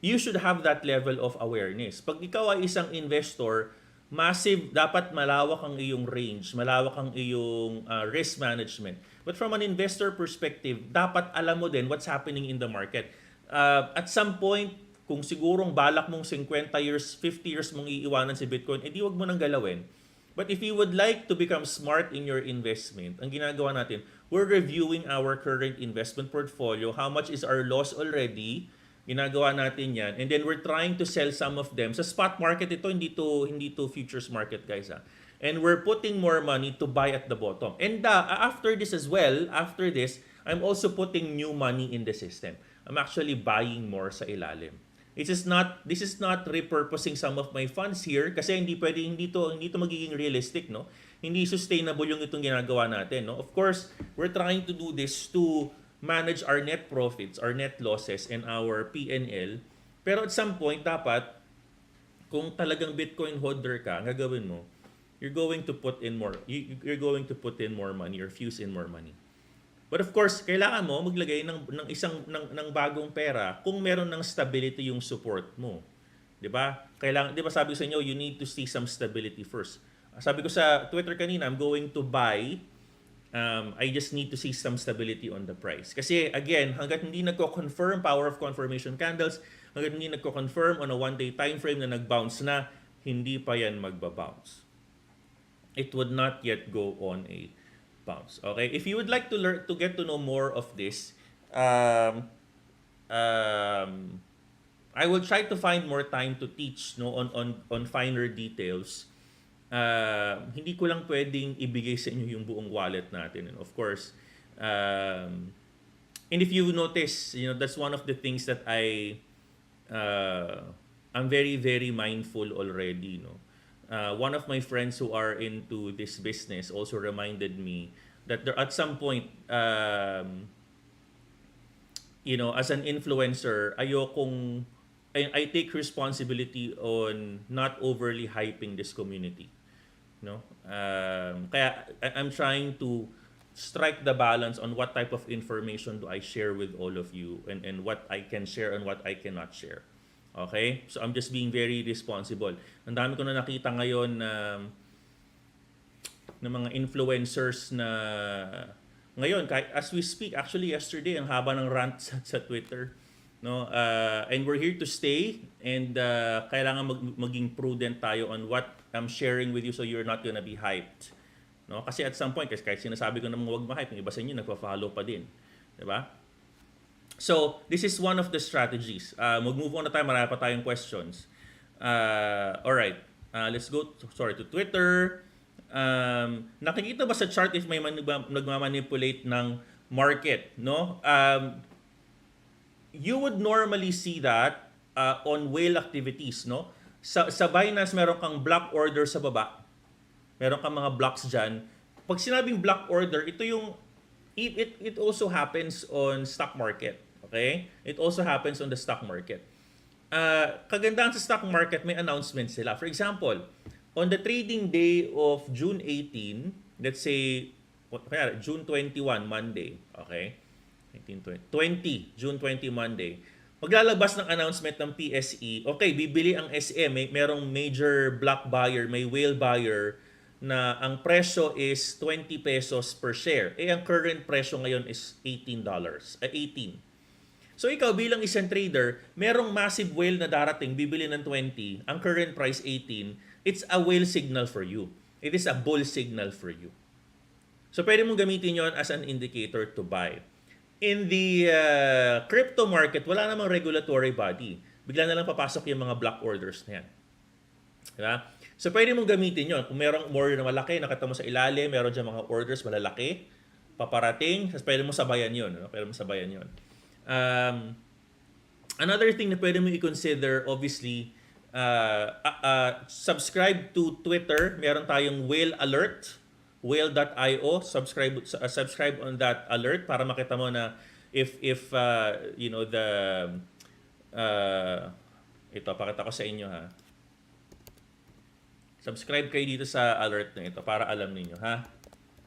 You should have that level of awareness. Pag ikaw ay isang investor, massive, dapat malawak ang iyong range, malawak ang iyong risk management. But from an investor perspective, dapat alam mo din what's happening in the market. At some point, kung sigurong balak mong 50 years, 50 years mong iiwanan si Bitcoin, edi wag mo nang galawin. But if you would like to become smart in your investment, ang ginagawa natin, we're reviewing our current investment portfolio, how much is our loss already, ginagawa natin yan, and then we're trying to sell some of them. Sa spot market ito, hindi to futures market, guys. And we're putting more money to buy at the bottom. And after this as well, after this, I'm also putting new money in the system. I'm actually buying more sa ilalim. This is not repurposing some of my funds here kasi hindi to magiging realistic, no? Hindi sustainable yung itong ginagawa natin, no? Of course, we're trying to do this to manage our net profits, our net losses, and our P&L. Pero at some point, dapat, kung talagang Bitcoin holder ka, ang gagawin mo, you're going to put in more money or fuse in more money. But of course, kailangan mo maglagay ng bagong pera kung meron ng stability yung support mo. 'Di ba? Kailangan, 'di ba sabi ko sa inyo, you need to see some stability first. Sabi ko sa Twitter kanina, I'm going to buy. I just need to see some stability on the price. Kasi again, hangga't hindi nagko-confirm, power of confirmation candles, hangga't hindi nagko-confirm on a one-day time frame na nag-bounce na, hindi pa yan magba-bounce. It would not yet go on a bounce. Okay? If you would like to learn to get to know more of this, I will try to find more time to teach on finer details. Hindi ko lang pwedeng ibigay sa inyo yung buong wallet natin. And of course, and if you notice, that's one of the things that I'm very, very mindful already, one of my friends who are into this business also reminded me that there at some point, as an influencer, I take responsibility on not overly hyping this community. Kaya I'm trying to strike the balance on what type of information do I share with all of you and what I can share and what I cannot share. Okay? So I'm just being very responsible. Ang dami ko na nakita ngayon na mga influencers na ngayon, as we speak, actually yesterday, ang haba ng rant sa Twitter. And we're here to stay and kailangan maging prudent tayo on what I'm sharing with you so you're not gonna be hyped. Kasi at some point, kahit sinasabi ko na huwag ma-hype, yung iba sa inyo nagpa-follow pa din. Diba? So, this is one of the strategies. Mag-move on na tayo, marami pa tayong questions. Alright, let's go to Twitter. Nakikita ba sa chart if may nagmamanipulate ng market? You would normally see that on whale activities. Sa Binance, meron kang block order sa baba. Meron kang mga blocks dyan. Pag sinabing block order, ito yung it also happens on stock market. Okay? It also happens on the stock market. Kagandahan sa stock market, may announcements sila. For example, on the trading day of June 18, let's say, June 21, Monday. Okay? 20, June 20, Monday. Maglalabas ng announcement ng PSE. Okay, bibili ang SM. Merong major block buyer, may whale buyer na ang presyo is 20 pesos per share. Ang current presyo ngayon is $18. 18. So ikaw bilang isang trader, merong massive whale na darating, bibili ng 20, ang current price 18, it's a whale signal for you. It is a bull signal for you. So pwede mong gamitin yon as an indicator to buy. in the crypto market, wala namang regulatory body. Bigla na lang papasok yung mga block orders na yan. Diba? So, pwede mong gamitin yun. Kung merong order na malaki, nakita mo sa ilalim, meron dyan mga orders malalaki, paparating, pwede mo sabayan yun. No? Pwede mo sabayan yun. Another thing na pwede mo i-consider, obviously, subscribe to Twitter. Meron tayong whale alert, whale.io. Subscribe on that alert para makita mo na if you know, ito, pakita ko sa inyo ha. Subscribe kayo dito sa alert na ito para alam niyo ha.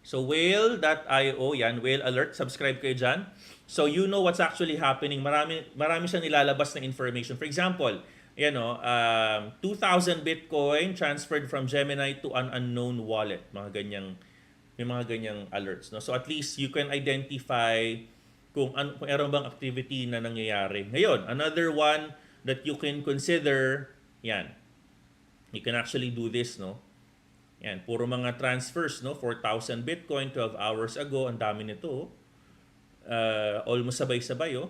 So whale.io, yan, whale alert, subscribe kayo dyan. So you know what's actually happening. Marami siyang nilalabas na information. For example, yan o, 2,000 Bitcoin transferred from Gemini to an unknown wallet. May mga ganyang alerts. No? So at least you can identify kung meron bang activity na nangyayari. Ngayon, another one that you can consider, yan. You can actually do this, no? Yan, puro mga transfers, no? 4,000 Bitcoin 12 hours ago, ang dami nito. Almost sabay-sabay, oh.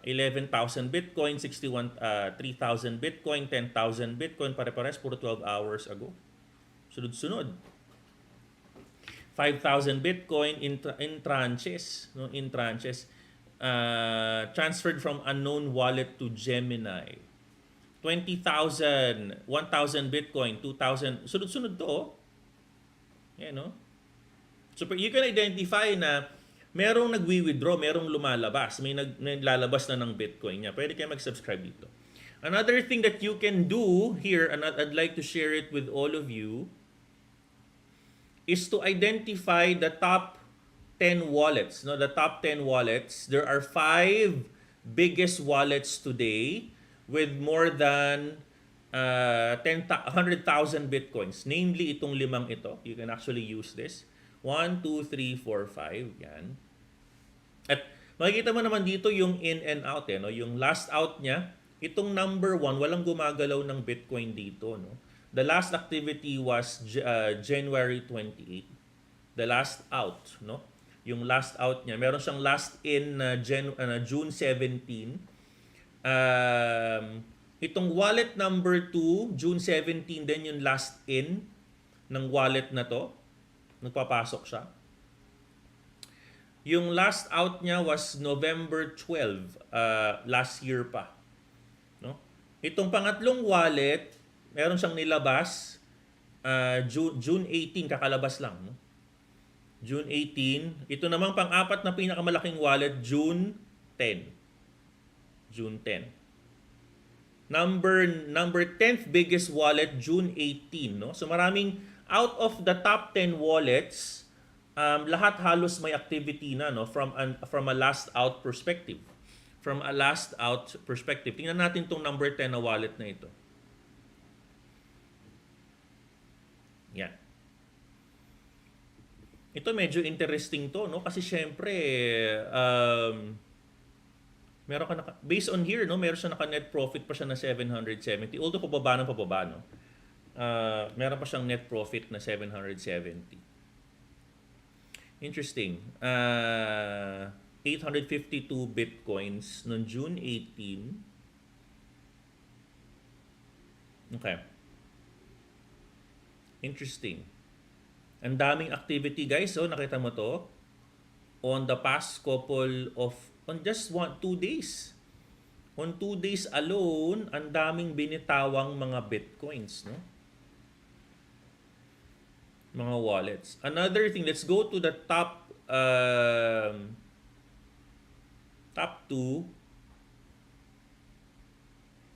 11,000 Bitcoin, 3,000 Bitcoin, 10,000 Bitcoin, pare-pares, puro 12 hours ago. Sunod-sunod. 5,000 Bitcoin in tranches, no? In tranches. Transferred from unknown wallet to Gemini. 20,000, 1,000 Bitcoin, 2,000, sunod-sunod to, oh. Yan, no? So, you can identify na merong nagwi-withdraw, merong lumalabas, may naglalabas na ng Bitcoin niya. Pwede kayo mag-subscribe dito. Another thing that you can do here, and I'd like to share it with all of you, is to identify the top 10 wallets. No, the top 10 wallets. There are 5 biggest wallets today with more than 100,000 Bitcoins. Namely, itong 5 ito. You can actually use this. 1, 2, 3, 4, 5. Yan. At makikita mo naman dito yung in and out. No? Yung last out niya, itong number 1, walang gumagalaw ng Bitcoin dito. No? The last activity was January 28. The last out. No? Yung last out niya. Meron siyang last in June 17. Itong wallet number 2, June 17 din yung last in ng wallet na to. Nagpapasok siya. Yung last out niya was November 12, last year pa. No? Itong pangatlong wallet, meron siyang nilabas June 18, kakalabas lang. No? June 18. Ito namang pang-apat na pinakamalaking wallet, June 10. June 10. Number 10th biggest wallet, June 18. No? So maraming, out of the top 10 wallets, lahat halos may activity na, no? From a last out perspective. From a last out perspective. Tingnan natin tong number 10 na wallet na ito. Yan. Ito medyo interesting to, no? Kasi syempre, meron ka based on here, no, meron siya net profit pa siya na 770. Although pababa no. Meron pa siyang net profit na 770. Interesting. 852 Bitcoins noong June 18. Okay. Interesting. Ang daming activity, guys. So, nakita mo to? On the past couple of on just 2 days. On 2 days alone, ang daming binitawang mga Bitcoins, no? Mga wallets. Another thing, let's go to the top 2.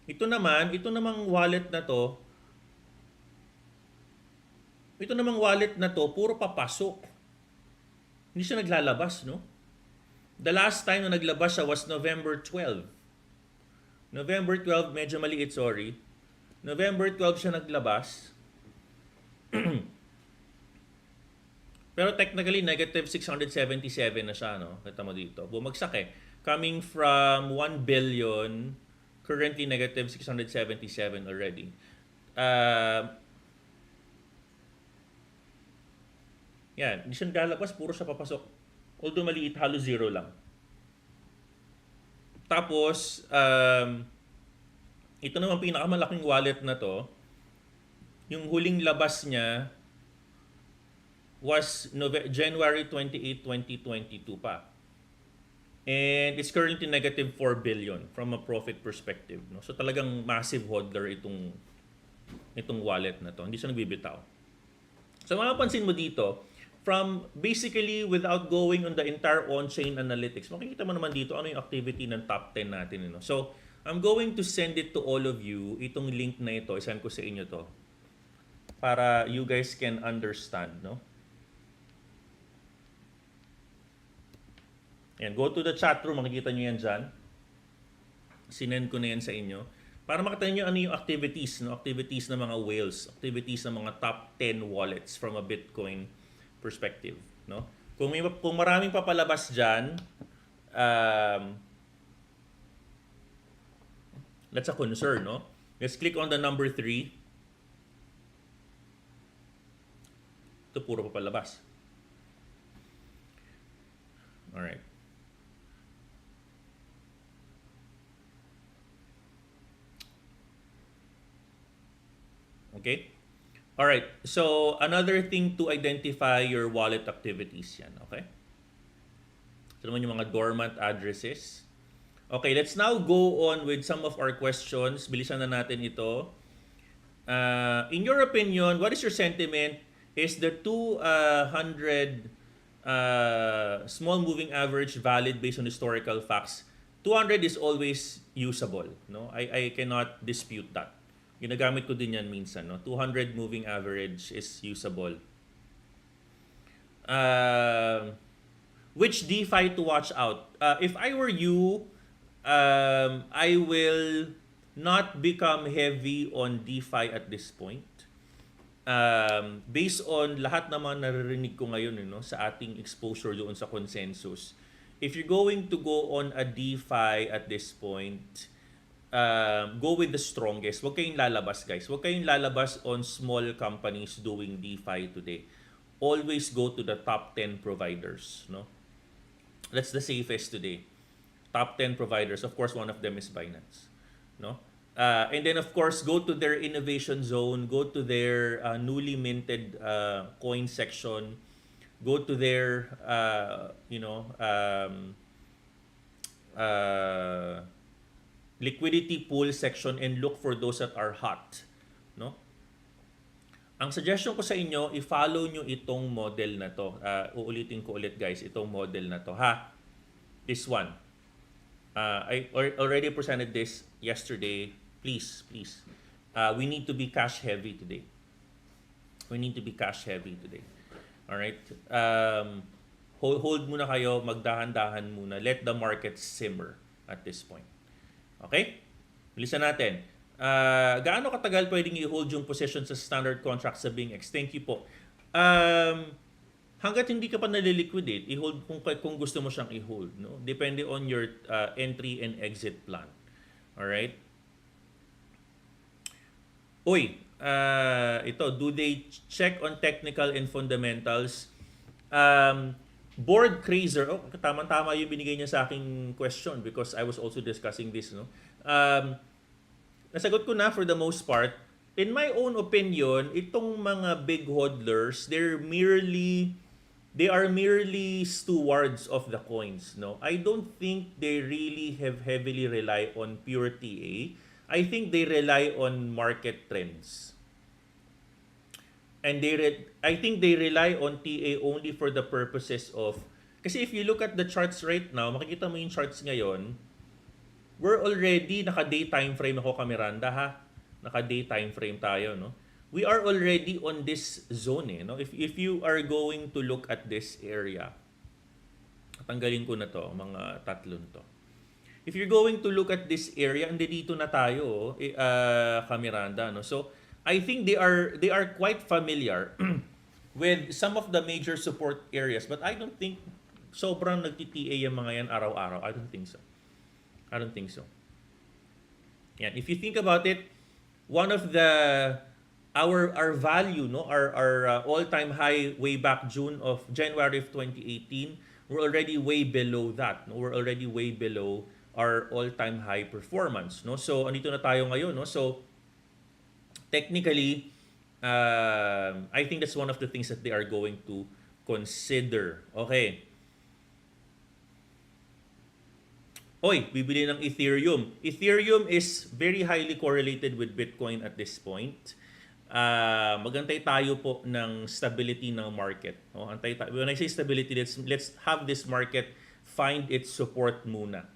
Ito namang wallet na to. Ito namang wallet na to, puro papasok. Hindi siya naglalabas, no? The last time na naglabas siya was November 12. November 12, medyo maliit, sorry. November 12 siya naglabas. Pero technically, negative 677 na siya, no? Kita mo dito. Bumagsak eh. Coming from 1 billion, currently negative 677 already. Yan, hindi siya naglalabas, puro siya papasok. Although maliit, halos zero lang. Tapos, ito naman pinakamalaking wallet na to, yung huling labas niya was January 28, 2022 pa. And it's currently negative 4 billion from a profit perspective. No? So talagang massive hodler itong wallet na to. Hindi siya nagbibitaw. So mapapansin mo dito, from basically without going on the entire on-chain analytics, makikita mo naman dito ano yung activity ng top 10 natin. No? So I'm going to send it to all of you. Itong link na ito, isend ko sa inyo to. Para you guys can understand. No? Yan, go to the chat room, makikita nyo yan dyan. Sinend ko na yan sa inyo. Para makita nyo ano yung activities, no? Activities ng mga whales, activities ng mga top 10 wallets from a Bitcoin perspective. No? Kung maraming papalabas dyan, that's a concern. No? Let's click on the number 3. Ito puro papalabas. Alright. Okay? Alright, so another thing to identify your wallet activities yan, okay? So naman yung mga dormant addresses. Okay, let's now go on with some of our questions. Bilisan na natin ito. In your opinion, what is your sentiment? Is the 200 small moving average valid based on historical facts? 200 is always usable. No, I cannot dispute that. Ginagamit ko din yan minsan. No? 200 moving average is usable. Which DeFi to watch out? If I were you, I will not become heavy on DeFi at this point. Based on lahat naman naririnig ko ngayon sa ating exposure doon sa consensus. If you're going to go on a DeFi at this point, go with the strongest. Huwag kayong lalabas, guys. Huwag kayong lalabas on small companies doing DeFi today. Always go to the top 10 providers. No? That's the safest today. Top 10 providers. Of course, one of them is Binance. No? And then, of course, go to their innovation zone. Go to their newly minted coin section. Go to their, liquidity pool section and look for those that are hot. No? Ang suggestion ko sa inyo, i-follow nyo itong model na to. Uulitin ko ulit, guys, itong model na to. This one. I already presented this yesterday. Please. We need to be cash heavy today. Alright? Hold muna kayo, magdahan-dahan muna. Let the market simmer at this point. Okay? Bilisan natin. Gaano katagal pwedeng i-hold yung position sa standard contract sa BingX? Thank you po. Hanggat hindi ka pa naliliquidate, i-hold kung gusto mo siyang i-hold. No? Depende on your entry and exit plan. Alright? Ito, do they check on technical and fundamentals? Board Crazer, tama-tama yung binigay niya sa aking question because I was also discussing this. No? Nasagot ko na for the most part. In my own opinion, itong mga big hodlers, they are merely stewards of the coins. No? I don't think they really heavily rely on pure TA. I think they rely on market trends. And I think they rely on TA only for the purposes of... Kasi if you look at the charts right now, makikita mo yung charts ngayon, we're already naka-day time frame ako, Miranda, ha? Naka-day time frame tayo, no? We are already on this zone, eh, no? If you are going to look at this area, tanggalin ko na to, mga tatlon to. If you're going to look at this area, hindi dito na tayo, Miranda, no? So, I think they are quite familiar with some of the major support areas, but I don't think sobrang nagti-TA yung mga yan araw-araw. I don't think so. Yan. If you think about it, one of our value, no, our all-time high way back January of 2018 we're already way below that. No? We're already way below our all-time high performance. No? So, andito na tayo ngayon. No? So, technically, I think that's one of the things that they are going to consider. Okay. Oy, bibili ng Ethereum. Ethereum is very highly correlated with Bitcoin at this point. Magantay tayo po ng stability ng market. No? When I say stability, let's have this market find its support muna.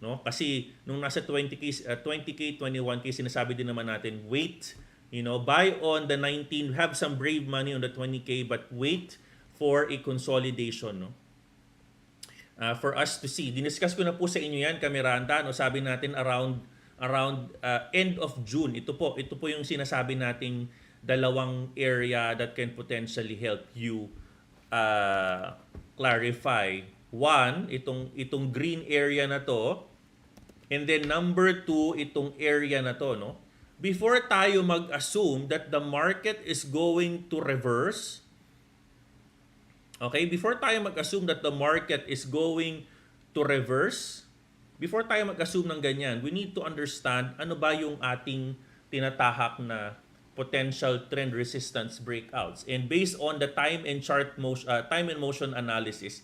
No? Kasi nung nasa 20K, 21K, sinasabi din naman natin, wait, buy on the 19, have some brave money on the 20K, but wait for a consolidation. No? For us to see. Diniscuss ko na po sa inyo yan, Miranda, no? Sabi natin around end of June. Ito po yung sinasabi nating dalawang area that can potentially help you clarify. One, itong green area na to, and then number 2, itong area na to, no? Before tayo mag-assume that the market is going to reverse, okay, before tayo mag-assume that the market is going to reverse, before tayo mag-assume ng ganyan, we need to understand ano ba yung ating tinatahak na potential trend resistance breakouts. And based on the time and motion analysis,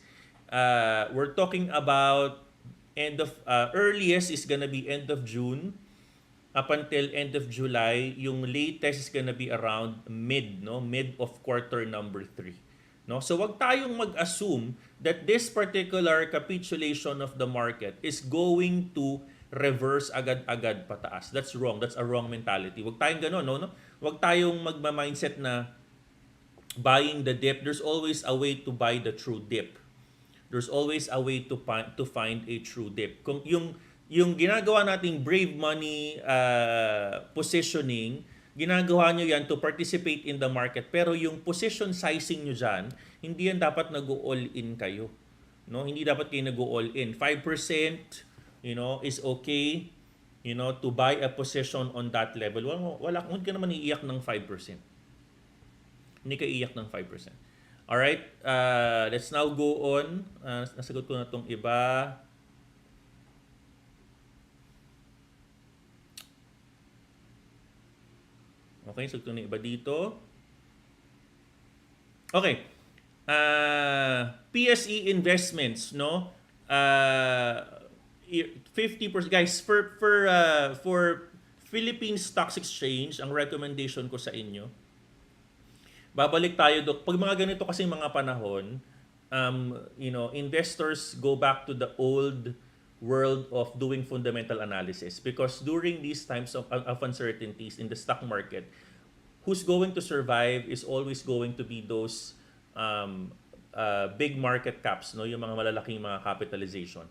we're talking about earliest is gonna be end of June up until end of July. Yung latest is gonna be around mid of quarter number 3. No? So wag tayong mag-assume that this particular capitulation of the market is going to reverse agad-agad pataas. That's wrong. That's a wrong mentality. Wag tayong gano'n, no? Wag tayong magma-mindset na buying the dip. There's always a way to buy the true dip. There's always a way to find a true dip. Kung yung ginagawa nating brave money positioning, ginagawa nyo yan to participate in the market. Pero yung position sizing nyo dyan, hindi yan dapat nag-all-in kayo. No? Hindi dapat kayo nag-all-in. 5%, is okay, to buy a position on that level. Hindi ka naman iiyak ng 5%. Hindi ka iiyak ng 5%. Alright, let's now go on. Nasagot ko na itong iba. Okay, so ito na iba dito. Okay. PSE investments, no? 50%, guys, for Philippine Stocks Exchange, ang recommendation ko sa inyo, babalik tayo doon. Pag mga ganito kasi mga panahon, investors go back to the old world of doing fundamental analysis, because during these times of uncertainties in the stock market, who's going to survive is always going to be those big market caps, no, yung mga malalaking mga capitalization.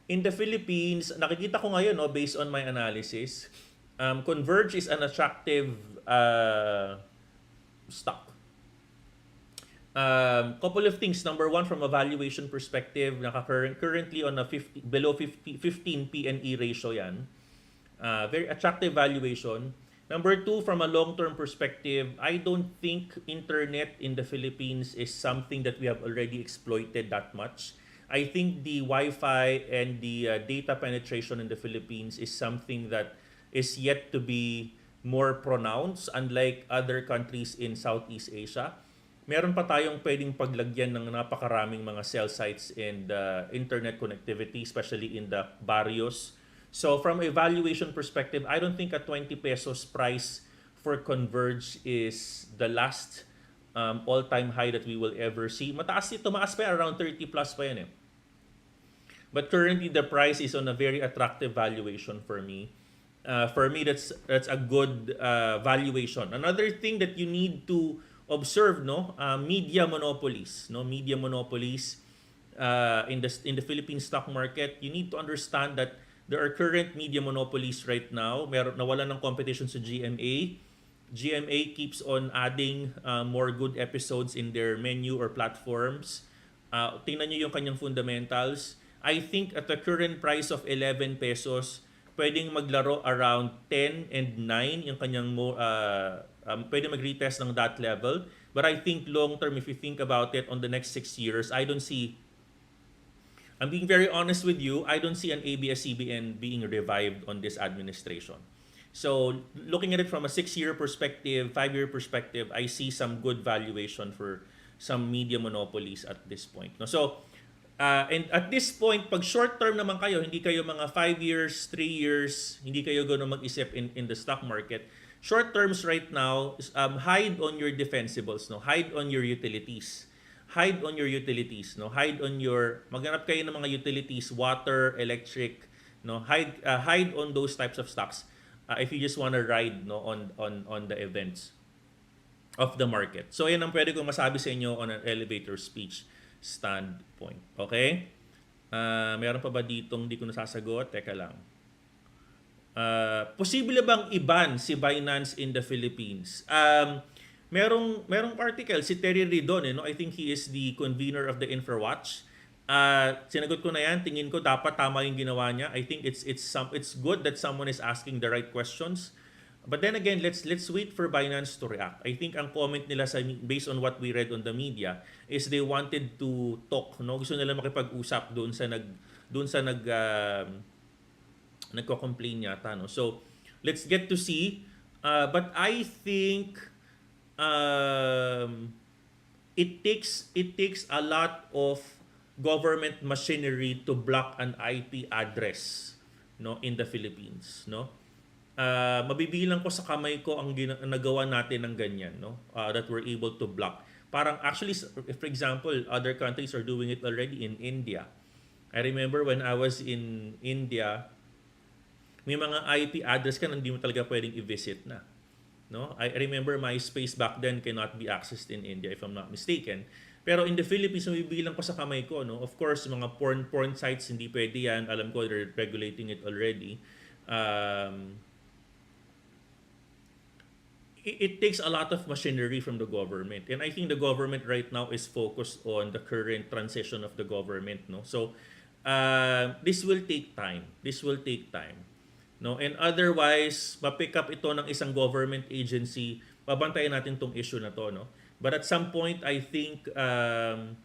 In the Philippines, nakikita ko ngayon, no, based on my analysis, Converge is an attractive stock. Couple of things. Number one, from a valuation perspective, currently on a below 15 P/E ratio yan. Very attractive valuation. Number two, from a long-term perspective, I don't think internet in the Philippines is something that we have already exploited that much. I think the Wi-Fi and the data penetration in the Philippines is something that is yet to be more pronounced, unlike other countries in Southeast Asia. Meron pa tayong pwedeng paglagyan ng napakaraming mga cell sites and internet connectivity, especially in the barrios. So from a valuation perspective, I don't think a 20 pesos price for Converge is the last all-time high that we will ever see. Tumaas pa around 30 plus pa yan eh. But currently the price is on a very attractive valuation for me. For me, that's a good valuation. Another thing that you need to observe, media monopolies, media monopolies in the Philippine stock market. You need to understand that there are current media monopolies right now. Nawalan ng competition sa GMA. GMA keeps on adding more good episodes in their menu or platforms. Tingnan nyo yung kanyang fundamentals. I think at the current price of 11 pesos, pwedeng maglaro around 10 and 9 yung kanyang pwede mag-retest ng that level. But I think long term, if you think about it, on the next 6 years, I don't see I'm being very honest with you, I don't see an ABS-CBN being revived on this administration. So looking at it from a 6-year perspective, 5-year perspective, I see some good valuation for some media monopolies at this point. No? So, and at this point, pag short term naman kayo, hindi kayo mga 5 years, 3 years, hindi kayo gano'n mag-isip in the stock market. Short terms right now, hide on your defensibles, no? Hide on your utilities. Hide on your utilities, no? Hide on your, maghanap kayo ng mga utilities, water, electric, no? Hide on those types of stocks if you just want to ride, no, on the events of the market. So yan ang pwede kong masabi sa inyo on an elevator speech standpoint. Okay? Meron pa ba ditong di ko nasasagot? Teka lang. Posible bang iban si Binance in the Philippines? Merong article si Terry Ridon, no? I think he is the convener of the InfraWatch. Sinagot ko na yan, tingin ko dapat tama yung ginawa niya. I think it's good that someone is asking the right questions. But then again, let's wait for Binance to react. I think ang comment nila based on what we read on the media is they wanted to talk, no? Gusto nila makipag-usap doon sa nagko-complain yata, no? So let's get to see, but I think it takes a lot of government machinery to block an IP address, no, in the Philippines, no? Mabibilang ko sa kamay ko ang nagawa natin ng ganyan, no, that we're able to block. Parang actually, for example, other countries are doing it already in India. I remember when I was in India, may mga IP address ka na hindi mo talaga pwedeng i-visit na. No? I remember MySpace back then cannot be accessed in India if I'm not mistaken. Pero in the Philippines, mabibilang ko sa kamay ko, no? Of course, mga porn sites, hindi pwede yan. Alam ko, they're regulating it already. It takes a lot of machinery from the government. And I think the government right now is focused on the current transition of the government. No? So, this will take time. No? And otherwise, mapick up ito ng isang government agency, babantayan natin tong issue na to. No? But at some point, I think, ang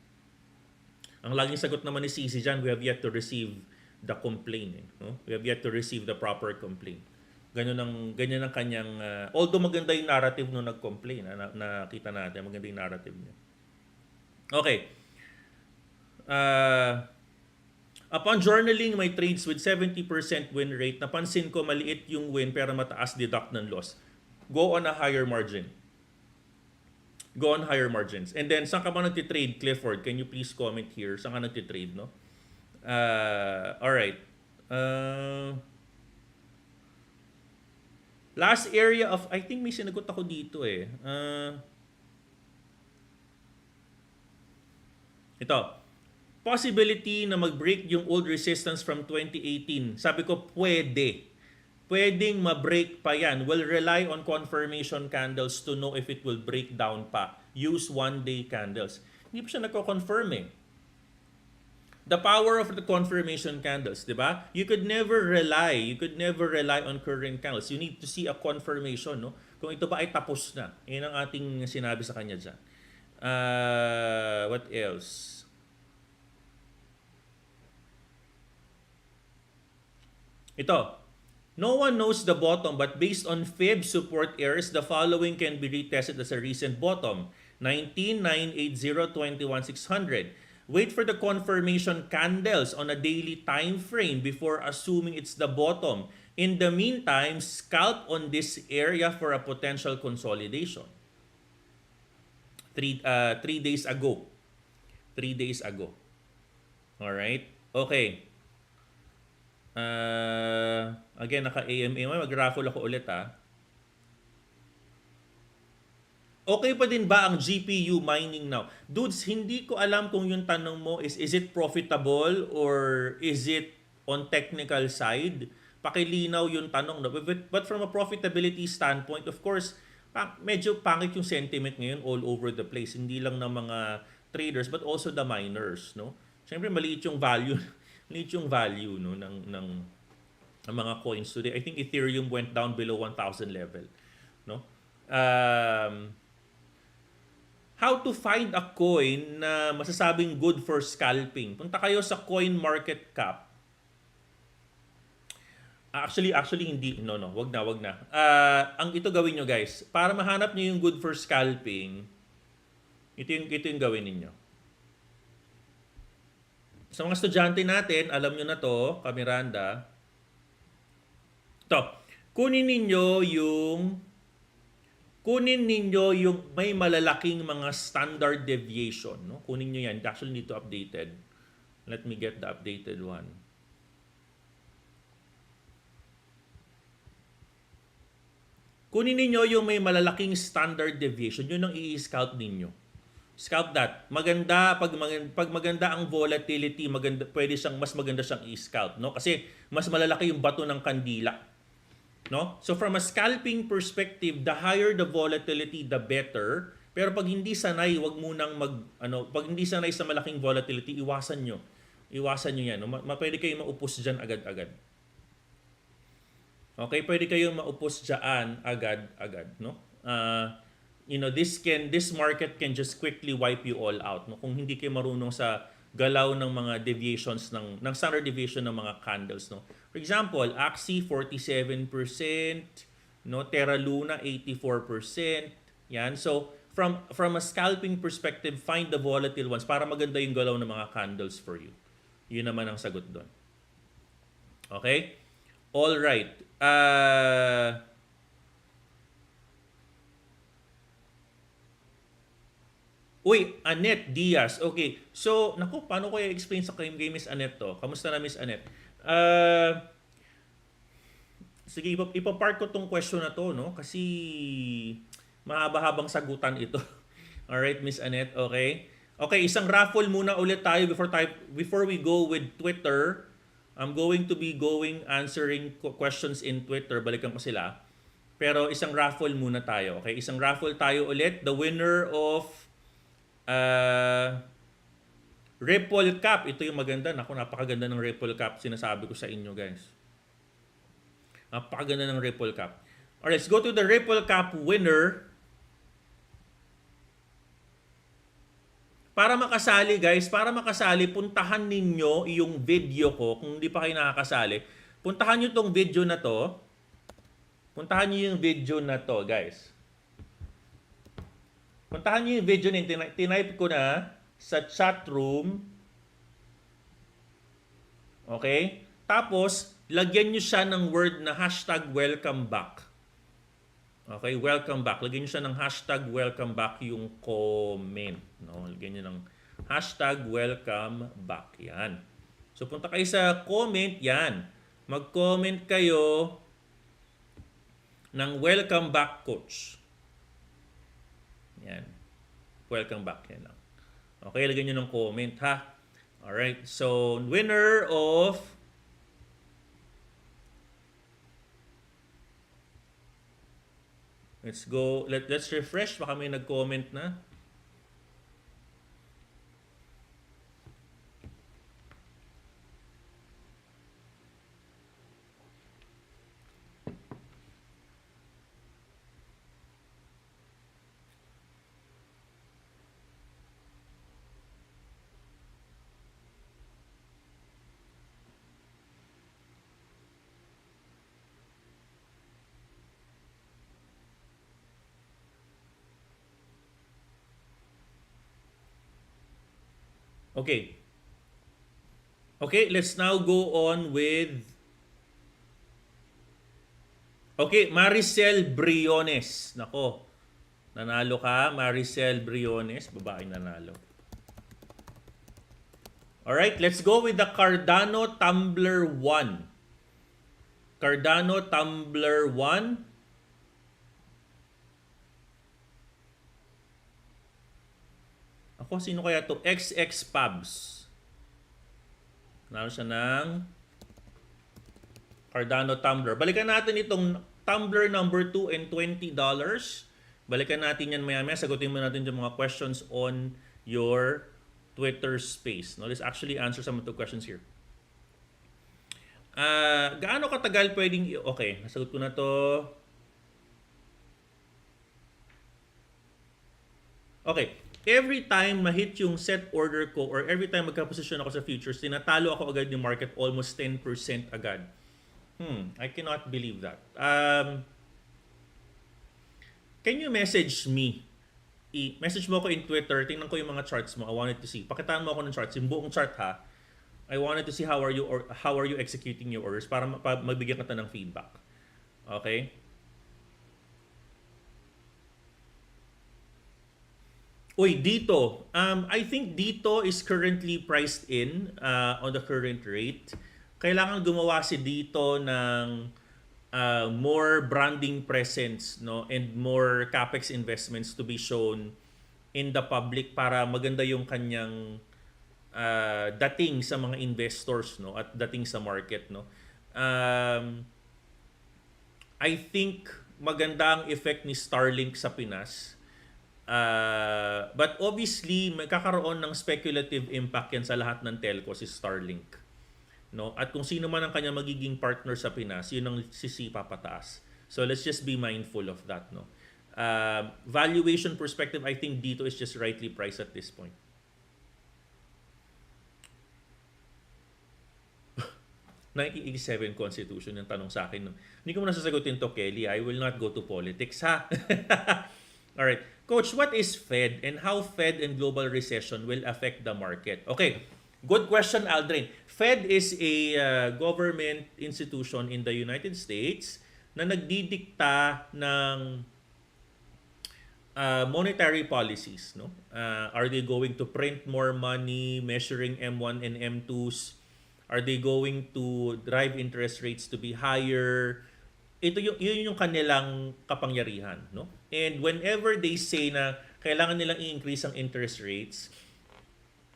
laging sagot naman ni CC dyan, we have yet to receive the complaint. No? We have yet to receive the proper complaint. Ganyan ang kanyang, although maganda yung narrative nung nag-complain, nakita natin, maganda yung narrative niya. Okay. Upon journaling my trades with 70% win rate, napansin ko maliit yung win pero mataas deduct ng loss. Go on a higher margin. Go on higher margins. And then, saan ka ba nagtitrade, Clifford? Can you please comment here? Saan ka nagtitrade, no? Alright. Last area of, I think may sinagot ako dito eh. Ito. Possibility na mag-break yung old resistance from 2018. Sabi ko, pwede. Pwedeng ma-break pa yan. Will rely on confirmation candles to know if it will break down pa. Use one-day candles. Hindi pa siya nagko-confirm eh. The power of the confirmation candles, di ba? You could never rely on current candles. You need to see a confirmation, no? Kung ito ba ay tapos na. Yan ang ating sinabi sa kanya dyan. What else? Ito. No one knows the bottom, but based on Fib support areas, the following can be retested as a recent bottom. 19,980, 21,600. Wait for the confirmation candles on a daily time frame before assuming it's the bottom. In the meantime, scalp on this area for a potential consolidation. 3 days ago. 3 days ago. All right? Okay. Again, naka-AMA. Mag-raffle ako ulit, ha. Okay pa din ba ang GPU mining now? Dudes, hindi ko alam kung yung tanong mo is it profitable or is it on technical side? Pakilinaw yung tanong. No? But from a profitability standpoint, of course, medyo pangit yung sentiment ngayon all over the place. Hindi lang ng mga traders but also the miners. No? Siyempre, maliit yung value no, ng mga coins today. I think Ethereum went down below 1,000 level. No? how to find a coin na masasabing good for scalping. Punta kayo sa coin market cap. Actually hindi. No, wag na. Ang ito gawin nyo guys, para mahanap nyo yung good for scalping, ito yung gawin ninyo. Sa mga estudyante natin, alam nyo na to, Miranda. Ito, kunin ninyo yung may malalaking mga standard deviation. No? Kunin nyo yan. Actually, need to updated. Let me get the updated one. Kunin ninyo yung may malalaking standard deviation. Yun ang i-scout ninyo. Scout that. Maganda, pag maganda ang volatility, mas maganda siyang i-scout. No? Kasi mas malalaki yung bato ng kandila. No? So from a scalping perspective, the higher the volatility, the better. Pero pag hindi sanay, wag munang pag hindi sanay sa malaking volatility, iwasan nyo. Iwasan nyo yan. No? Pwede kayong maupos dyan agad-agad. Okay, pwede kayong maupos dyan agad-agad, no? This market can just quickly wipe you all out, no? Kung hindi kayo marunong sa galaw ng mga deviations ng standard deviation ng mga candles, no? For example, Axie 47%, no? Terra Luna 84%. Yan. So, from a scalping perspective, find the volatile ones para maganda yung galaw ng mga candles for you. Yun naman ang sagot doon. Okay? All right. Annette Diaz. Okay. So, paano ko i-explain sa kay Miss Annette to? Kamusta na Miss Annette? Sige, ipapark ko tong question na to, no? Kasi mahaba-habang sagutan ito. All right, Miss Annette. Okay. Okay, isang raffle muna ulit tayo before we go with Twitter. I'm going to be answering questions in Twitter. Balikan ko sila. Pero isang raffle muna tayo. Okay? Isang raffle tayo ulit. The winner of Ripple Cup. Ito yung maganda. Naku, napakaganda ng Ripple Cup. Sinasabi ko sa inyo, guys. Napakaganda ng Ripple Cup. Alright, let's go to the Ripple Cup winner. Para makasali guys, puntahan ninyo yung video ko. Kung hindi pa kayo nakakasali, puntahan nyo tong video na to. Puntahan nyo yung video na to guys. Puntahan nyo yung video na tinype ko na sa chat room. Okay? Tapos, lagyan nyo siya ng word na #welcome back. Okay, welcome back. Lagyan nyo siya ng #welcome back yung comment. No? Lagyan nyo ng #welcome back. Yan. So, punta kayo sa comment. Yan. Mag-comment kayo ng welcome back, coach. Yan. Welcome back. Yan lang. Okay, lagyan nyo ng comment, ha? Alright. So, winner of let's go. Let's refresh. Baka may nag-comment na. Okay. Okay, let's now go on with Maricel Briones. Nako. Nanalo ka, Maricel Briones, babaeng nanalo. Alright, let's go with the Cardano Tumbler 1. Cardano Tumbler 1. Ako, sino kaya to? XX Pubs. Nanalo siya ng Cardano Tumbler. Balikan natin itong Tumbler number 2 and $20. Balikan natin yan maya-maya. Sagutin mo natin yung mga questions on your Twitter space. No, let's actually answer some of the questions here. Gaano katagal pwedeng... Okay, nasagot ko na to. Okay. every time ma-hit yung set order ko or every time magka-position ako sa futures, tinatalo ako agad yung market almost 10% agad. I cannot believe that. Can you message me? Message mo ako in Twitter, tingnan ko yung mga charts mo. I wanted to see. Pakitaan mo ako ng charts, yung buong chart ha. I wanted to see how are you executing your orders para magbigyan kita ng feedback. Okay? Uy, dito. I think dito is currently priced in on the current rate. Kailangan gumawa si dito ng more branding presence, no, and more capex investments to be shown in the public para maganda yung kanyang dating sa mga investors, no, at dating sa market, no. I think maganda ang effect ni Starlink sa Pinas. But obviously, magkakaroon ng speculative impact yan sa lahat ng telco si Starlink. No? At kung sino man ang kanya magiging partner sa Pinas, yun ang sisipa pataas. So let's just be mindful of that. No? Valuation perspective, I think dito is just rightly priced at this point. '97 Constitution yung tanong sa akin. No? Hindi ko muna sasagutin to, Kelly. I will not go to politics, ha? Alright. Coach, what is Fed and how Fed and global recession will affect the market? Okay. Good question, Aldrin. Fed is a government institution in the United States na nagdidikta ng monetary policies. No? Are they going to print more money, measuring M1 and M2s? Are they going to drive interest rates to be higher? Yun yung kanilang kapangyarihan. No? And whenever they say na kailangan nilang i-increase ang interest rates,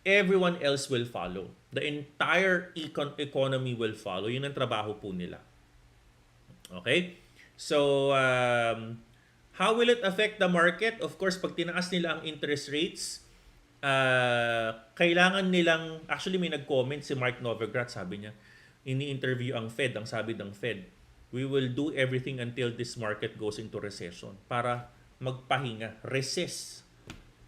everyone else will follow. The entire economy will follow. Yun ang trabaho po nila. Okay? So, how will it affect the market? Of course, pag tinaas nila ang interest rates, kailangan nilang, actually may nag-comment si Mark Novogratz, sabi niya, ini-interview ang Fed, ang sabi ng Fed, we will do everything until this market goes into recession para magpahinga. Recess.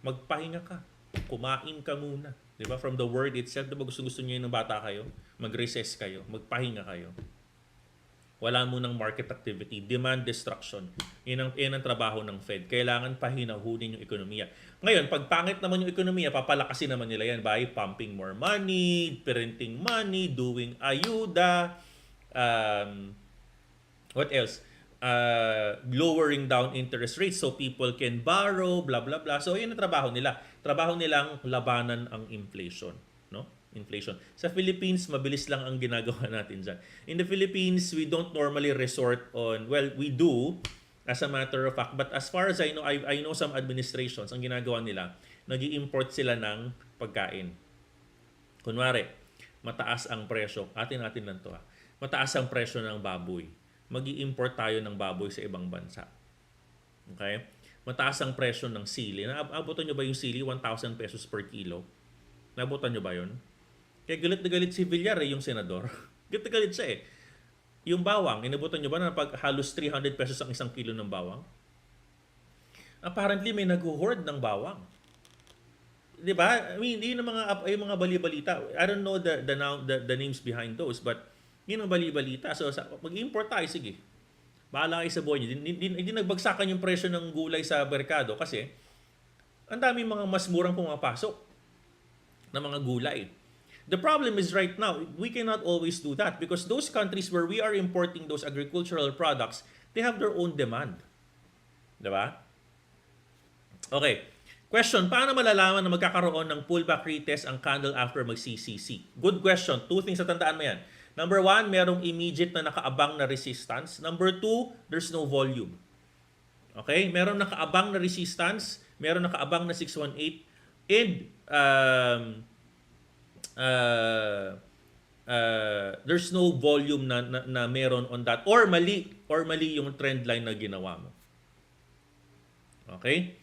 Magpahinga ka. Kumain ka muna. Diba? From the word itself, diba gusto niyo ng bata kayo? Mag-recess kayo. Magpahinga kayo. Wala munang market activity. Demand destruction. Yan ang trabaho ng Fed. Kailangan pahinahunin yung ekonomiya. Ngayon, pag pangit naman yung ekonomiya, papalakasin naman nila yan by pumping more money, printing money, doing ayuda, what else? Lowering down interest rates so people can borrow, blah, blah, blah. So, yun ang trabaho nila. Trabaho nilang labanan ang inflation. No? Inflation. Sa Philippines, mabilis lang ang ginagawa natin dyan. In the Philippines, we don't normally resort on, well, we do, as a matter of fact. But as far as I know, I know some administrations, ang ginagawa nila, nag-i-import sila ng pagkain. Kunwari, mataas ang presyo. Atin lang to ha. Mataas ang presyo ng baboy. Mag-i-import tayo ng baboy sa ibang bansa. Okay? Mataas ang presyo ng sili. Naabutan nyo ba yung sili? 1,000 pesos per kilo. Naabutan nyo ba yun? Kaya galit na galit si Villar yung senador. Galit na galit siya eh. Yung bawang, inabutan nyo ba na pag halos 300 pesos ang isang kilo ng bawang? Apparently may nag-hoard ng bawang. Diba? I mean, yun yung mga bali-balita. I don't know the names behind those, but yun ang bali-balita. So, mag-import tayo, sige. Bahala kayo sa buhay nyo. Hindi nagbagsakan yung presyo ng gulay sa merkado kasi ang dami mga mas murang pumapasok na mga gulay. The problem is right now, we cannot always do that because those countries where we are importing those agricultural products, they have their own demand. Diba? Okay. Question, paano malalaman na magkakaroon ng pullback retest ang candle after mag-CCC? Good question. Two things na tandaan mo yan. Number 1, merong immediate na nakaabang na resistance. Number 2, there's no volume. Okay? Meron nakaabang na resistance, meron nakaabang na 618, and there's no volume na meron on that. Or mali yung trend line na ginawa mo. Okay?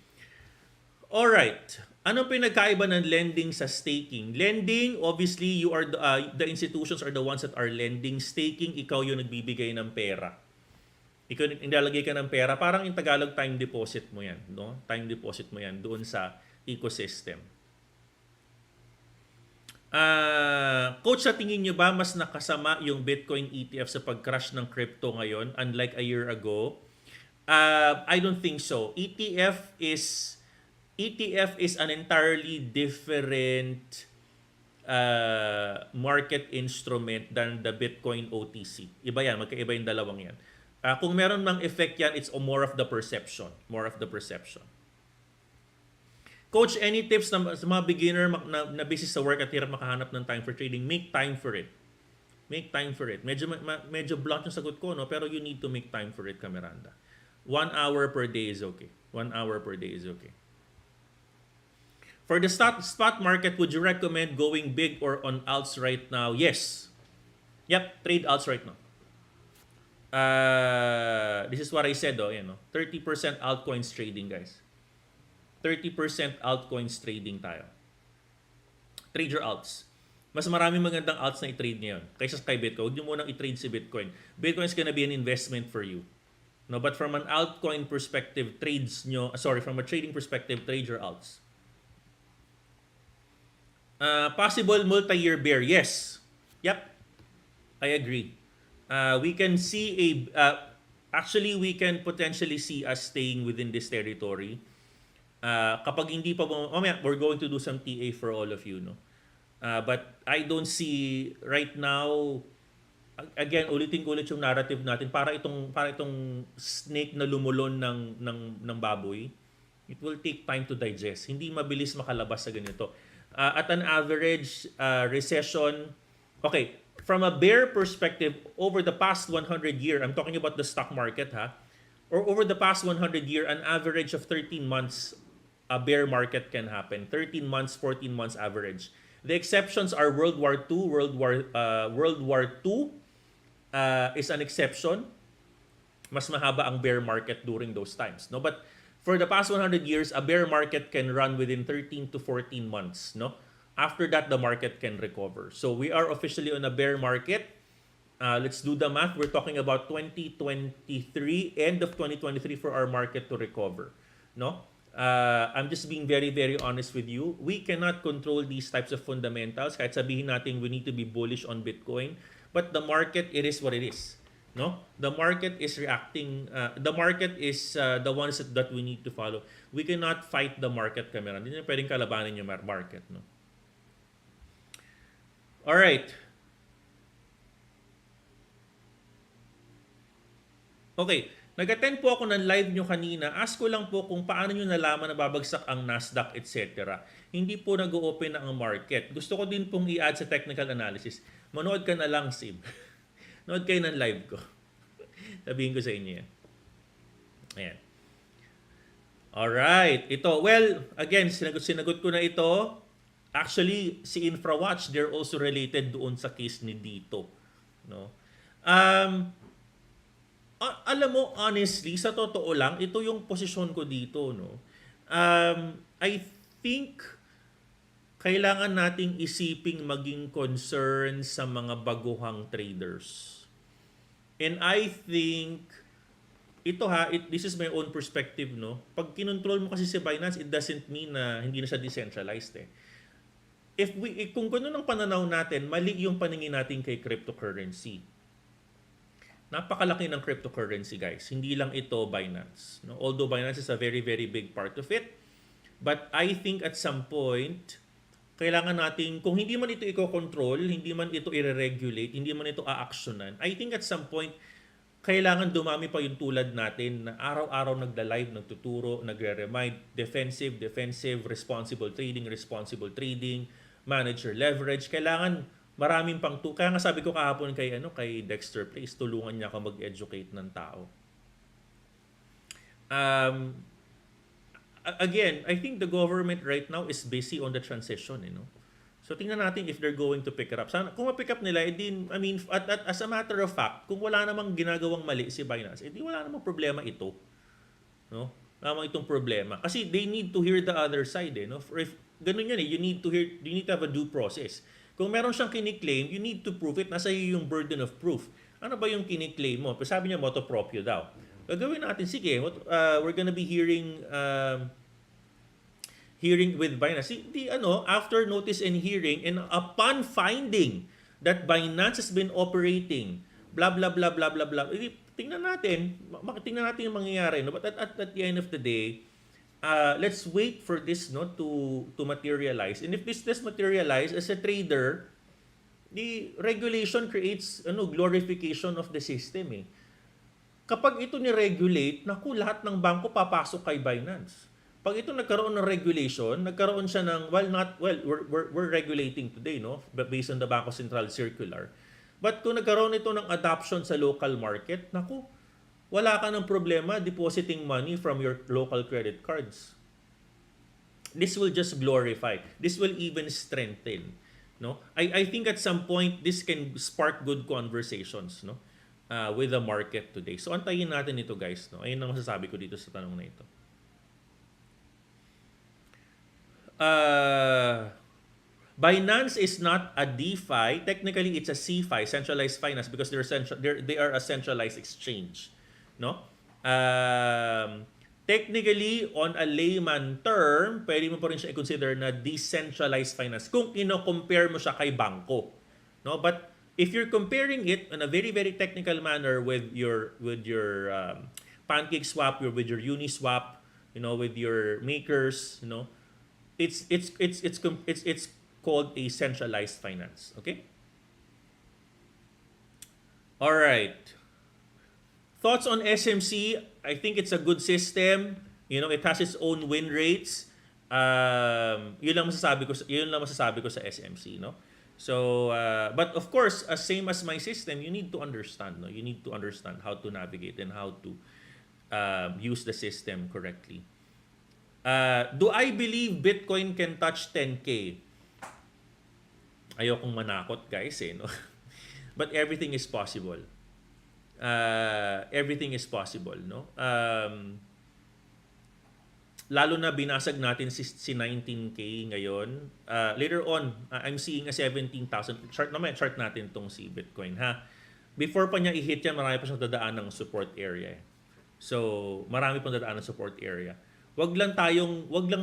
Alright. Anong pinagkaiba ng lending sa staking? Lending, obviously, you are the institutions are the ones that are lending. Staking, ikaw yung nagbibigay ng pera. Ikaw nilalagay ka ng pera. Parang in Tagalog, time deposit mo yan. No? Time deposit mo yan doon sa ecosystem. Coach, sa tingin nyo ba mas nakasama yung Bitcoin ETF sa pag-crash ng crypto ngayon unlike a year ago? I don't think so. ETF is an entirely different market instrument than the Bitcoin OTC. Iba yan, magkaiba yung dalawang yan. Kung meron mang effect yan, it's more of the perception. More of the perception. Coach, any tips na, sa mga beginner na busy sa work at hirap makahanap ng time for trading? Make time for it. Make time for it. Medyo blunt yung sagot ko, no? Pero you need to make time for it, Miranda. 1 hour per day is okay. 1 hour per day is okay. For the spot market, would you recommend going big or on alts right now? Yes. Yep, trade alts right now. This is what I said, 30% altcoins trading, guys. 30% altcoins trading tayo. Trade your alts. Mas maraming magandang alts na i-trade ngayon kaysa kay Bitcoin. Huwag nyo munang i-trade si Bitcoin. Bitcoin is gonna be an investment for you. No, but from an altcoin perspective, from a trading perspective, trade your alts. Possible multi-year bear, yes. Yep, I agree. We can see actually we can potentially see us staying within this territory. Kapag hindi pa we're going to do some TA for all of you, no? But I don't see right now, again, ulitin ko ulit yung narrative natin, para itong snake na lumulon ng baboy. It will take time to digest. Hindi mabilis makalabas sa ganito. At an average recession, okay, from a bear perspective, over the past 100 year, I'm talking about the stock market, or over the past 100 year, an average of 13 months, a bear market can happen. 13 months, 14 months average. The exceptions are World War II. World War II is an exception. Mas mahaba ang bear market during those times, no? But for the past 100 years, a bear market can run within 13 to 14 months, no? After that, the market can recover. So we are officially on a bear market. Let's do the math. We're talking about 2023, end of 2023 for our market to recover, no? I'm just being very, very honest with you. We cannot control these types of fundamentals. Kahit sabihin natin we need to be bullish on Bitcoin, but the market, it is what it is. No, the market is reacting. The market is the ones that we need to follow. We cannot fight the market, Cameron. Hindi na pwedeng kalabanin yung market, no. All right. Okay. Nag-attend po ako ng live nyo kanina. Ask ko lang po kung paano nyo nalaman na babagsak ang Nasdaq, etc. Hindi po nag-open na ang market. Gusto ko din pong i-add sa technical analysis. Manood ka na lang, Sib. Nood kayo ng live ko. Sabihin ko sa inyo yan. Ayan. Alright. Ito. Well, again, sinagot ko na ito. Actually, si InfraWatch, they're also related doon sa case ni Dito. No? Alam mo, honestly, sa totoo lang, ito yung posisyon ko dito. No? I think kailangan nating isiping maging concern sa mga baguhang traders. And I think, this is my own perspective, no? Pag kinontrol mo kasi si Binance, it doesn't mean na hindi na siya decentralized, eh. Kung gano'n ang pananaw natin, mali yung paningin natin kay cryptocurrency. Napakalaki ng cryptocurrency, guys. Hindi lang ito Binance. No? Although Binance is a very, very big part of it. But I think at some point, kailangan natin, kung hindi man ito i-control, hindi man ito i-regulate, hindi man ito a-actionan, I think at some point, kailangan dumami pa yung tulad natin na araw-araw nagda-live, nagtuturo, nagre-remind, defensive, responsible trading, manager leverage. Kailangan maraming kaya nga sabi ko kahapon kay Dexter Place, tulungan niya ako mag-educate ng tao. Again, I think the government right now is busy on the transition, So tingnan natin if they're going to pick it up. Sana kung ma-pick up nila, as a matter of fact, kung wala namang ginagawang mali si Binance, wala namang problema ito. No? Wala namang itong problema. Kasi they need to hear the other side, no? If ganun yan, you need to have a due process. Kung meron siyang kiniklaim, you need to prove it. Nasa iyo yung burden of proof. Ano ba yung kiniklaim mo? Sabi niya, motu proprio daw. Gagawin natin, sige, we're gonna be hearing hearing with Binance. After notice and hearing and upon finding that Binance has been operating blah blah blah blah blah blah. Tingnan natin yung mangyayari, no? But at the end of the day, let's wait for this, no, to materialize. And if this does materialize, as a trader, the regulation creates glorification of the system eh. Kapag ito ni-regulate, naku, lahat ng bangko papasok kay Binance. Pag ito nagkaroon ng regulation, nagkaroon siya ng, we're regulating today, no? Based on the Bangko Sentral Circular. But kung nagkaroon ito ng adoption sa local market, naku, wala ka ng problema depositing money from your local credit cards. This will just glorify. This will even strengthen. No? I think at some point, this can spark good conversations, no? With the market today. So antayin natin ito, guys. No? Ayun ang masasabi ko dito sa tanong na ito. Binance is not a DeFi. Technically, it's a CeFi, centralized finance, because they are a centralized exchange. No? Technically, on a layman term, pwede mo pa rin siya i-consider na decentralized finance kung ino-compare mo siya kay bangko. No? But if you're comparing it in a very, very technical manner with your Pancake Swap, with your Uniswap, with your makers, it's called a centralized finance. Okay? All right. Thoughts on SMC? I think it's a good system. It has its own win rates. Yun lang masasabi ko sa SMC, no? So, but of course, same as my system, you need to understand, no? You need to understand how to navigate and how to use the system correctly. Do I believe Bitcoin can touch 10K? Ayokong manakot, guys, no? But everything is possible. Everything is possible, no? Lalo na binasag natin si 19K ngayon. Later on, I'm seeing a 17,000. Chart natin tong si Bitcoin, ha? Before pa niya i-hit yan, marami pa siyang dadaan ng support area. So, marami pang dadaan ng support area. Wag lang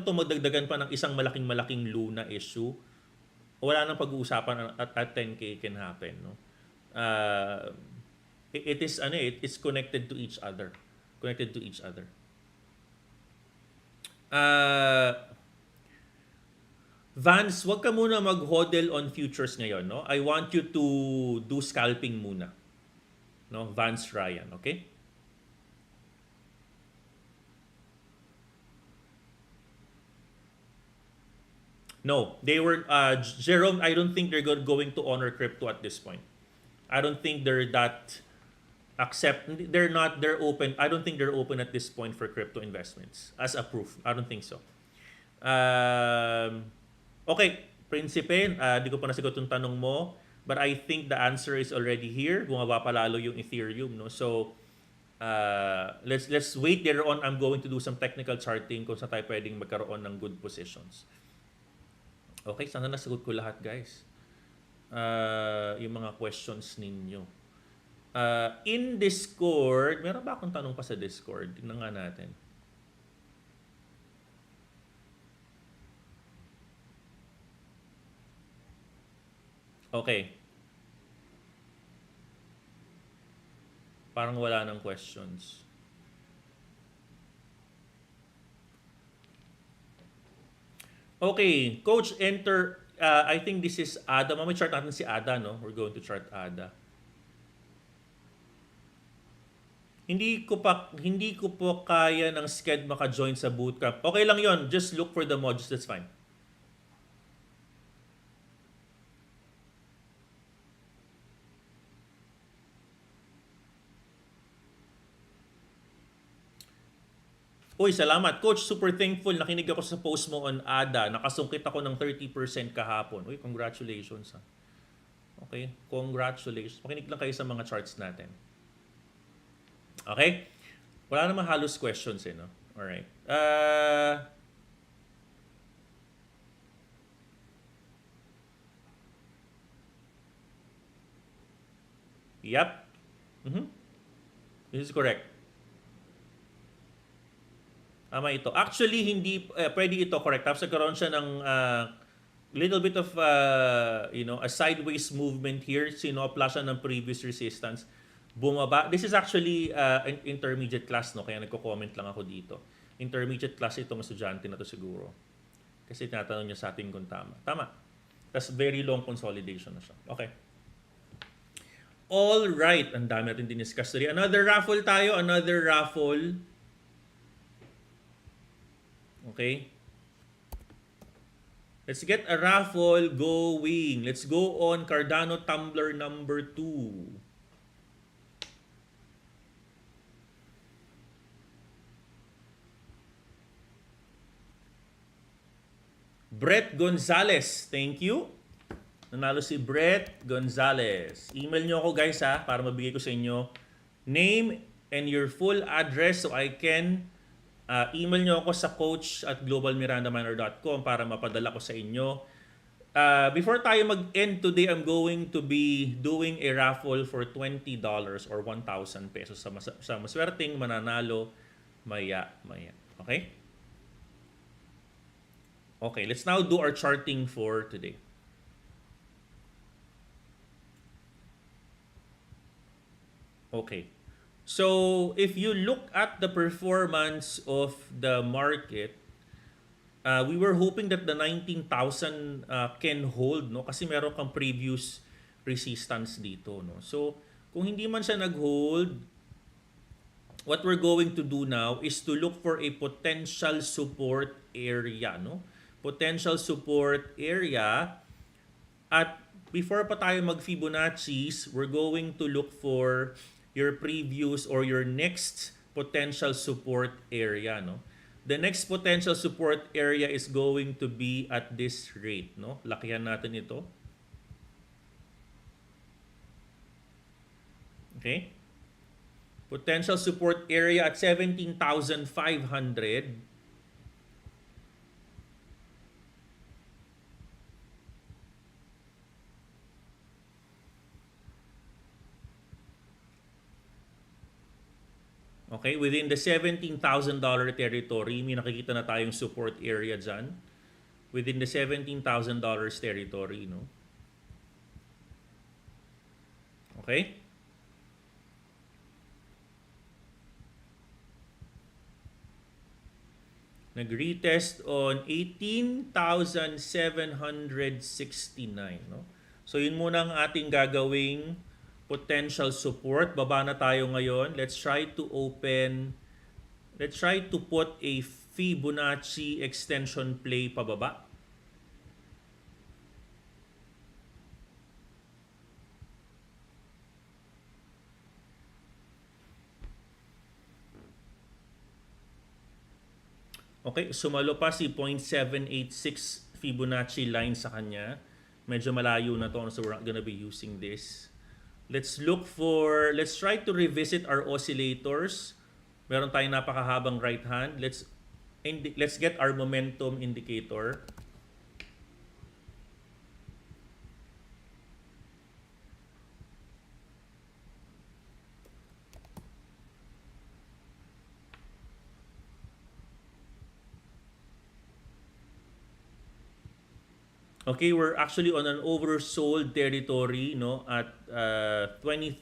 to magdagdagan pa ng isang malaking Luna issue. Wala nang pag-uusapan at 10K can happen, no? It's connected to each other. Vance, wag ka muna mag-hodl on futures ngayon, no? I want you to do scalping muna. No, Vance Ryan, okay? No, they were Jerome, I don't think they're going to honor crypto at this point. I don't think they're open. I don't think they're open at this point for crypto investments as a proof. I don't think so. Okay, Prinsipe, di ko pa nasagot yung tanong mo, but I think the answer is already here. Bumaba pa lalo yung Ethereum, no? So, let's wait. Later on, I'm going to do some technical charting kung saan tayo pwedeng magkaroon ng good positions. Okay, sana nasagot ko lahat, guys. Yung mga questions ninyo. In Discord, meron ba akong tanong pa sa Discord? Tingnan nga natin. Okay. Parang wala ng questions. Okay, Coach, enter. I think this is Ada. Mamay chart natin si Ada, no? We're going to chart Ada. Hindi ko po kaya ng sked maka-join sa bootcamp. Okay lang yon. Just look for the modules. That's fine. Uy, salamat. Coach, super thankful. Nakinig ako sa post mo on ADA. Nakasungkit ako ng 30% kahapon. Uy, congratulations. Ha? Okay, congratulations. Makinig lang kayo sa mga charts natin. Okay? Wala namang halos questions no? Alright. Yep. This is correct. Tama ito. Actually, hindi pwede ito, correct. Tapos nagkaroon siya ng little bit of a sideways movement here. Sinopla siya ng previous resistance. Bumaba. This is actually an intermediate class, no? Kaya nagko-comment lang ako dito. Intermediate class itong estudyante na to siguro. Kasi tinatanong niya sa atin kung tama. Tama. Tapos very long consolidation na siya. Okay. All right. Ang dami natin diniscuss today. Another raffle tayo. Another raffle. Okay. Let's get a raffle going. Let's go on Cardano Tumbler number 2. Brett Gonzalez. Thank you. Nanalo si Brett Gonzalez. Email nyo ako guys para mabigay ko sa inyo name and your full address so I can email nyo ako sa coach@globalmirandaminer.com para mapadala ko sa inyo. Before tayo mag-end today, I'm going to be doing a raffle for $20 or 1,000 pesos sa maswerteng mananalo maya. Okay? Okay, let's now do our charting for today. Okay. So, if you look at the performance of the market, we were hoping that the 19,000 can hold, no? Kasi meron kang previous resistance dito, no? So, kung hindi man siya nag-hold, what we're going to do now is to look for a potential support area, no? Potential support area. At before pa tayo mag-Fibonacci's, we're going to look for your previous or your next potential support area, no? The next potential support area is going to be at this rate, no? Lakihan natin ito. Okay? Potential support area at 17,500. Okay, within the $17,000 territory, may nakikita na tayong support area dyan. Within the $17,000 territory, no? Okay? Nag-retest on 18,769, no? So yun muna ang ating gagawing potential support. Baba na tayo ngayon. Let's try to put a Fibonacci extension play pababa. Okay, sumalo pa si 0.786 Fibonacci line sa kanya. Medyo malayo na to, so we're not gonna be using this. Let's try to revisit our oscillators. Meron tayong napakahabang right hand. Let's get our momentum indicator. Okay, we're actually on an oversold territory, no, at 23.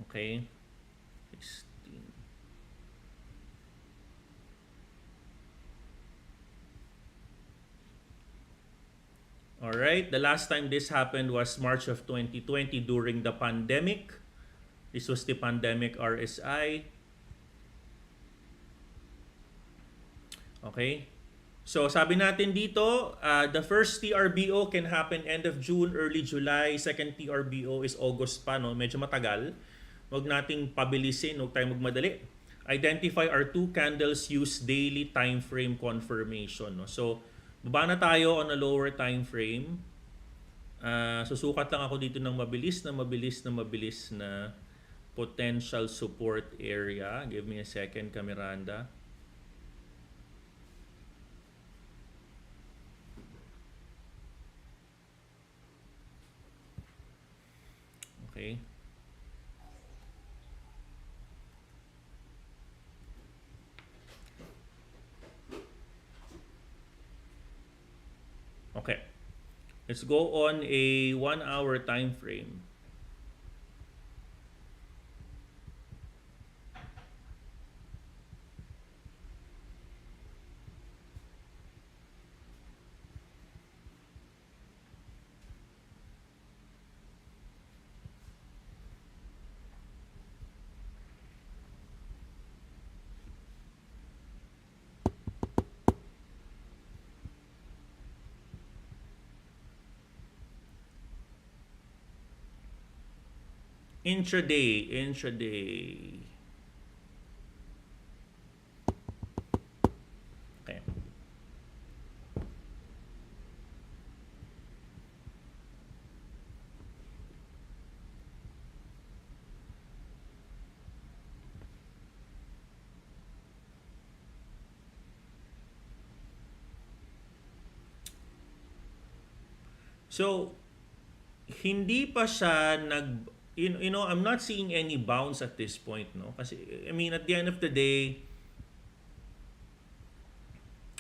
Okay. 16. All right, the last time this happened was March of 2020 during the pandemic. This was the pandemic RSI. Okay? So, sabi natin dito, the first TRBO can happen end of June, early July. Second TRBO is August pa, no? Medyo matagal. Huwag nating pabilisin, huwag tayong magmadali. Identify our two candles, use daily time frame confirmation, no? So, baba na tayo on a lower time frame. Susukat lang ako dito ng mabilis na potential support area. Give me a second, Miranda. Okay. Okay. Let's go on a 1 hour time frame. Intraday. Okay. So, hindi pa siya you know, I'm not seeing any bounce at this point, no? Kasi, I mean, at the end of the day,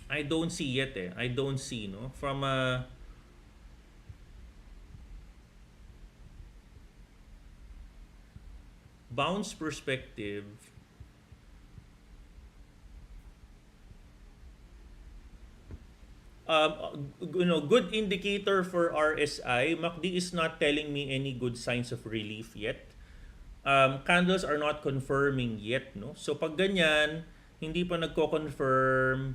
I don't see yet I don't see, no? From a bounce perspective, you know, good indicator for RSI. MACD is not telling me any good signs of relief yet. Candles are not confirming yet, no? So pag ganyan, hindi pa nagko-confirm,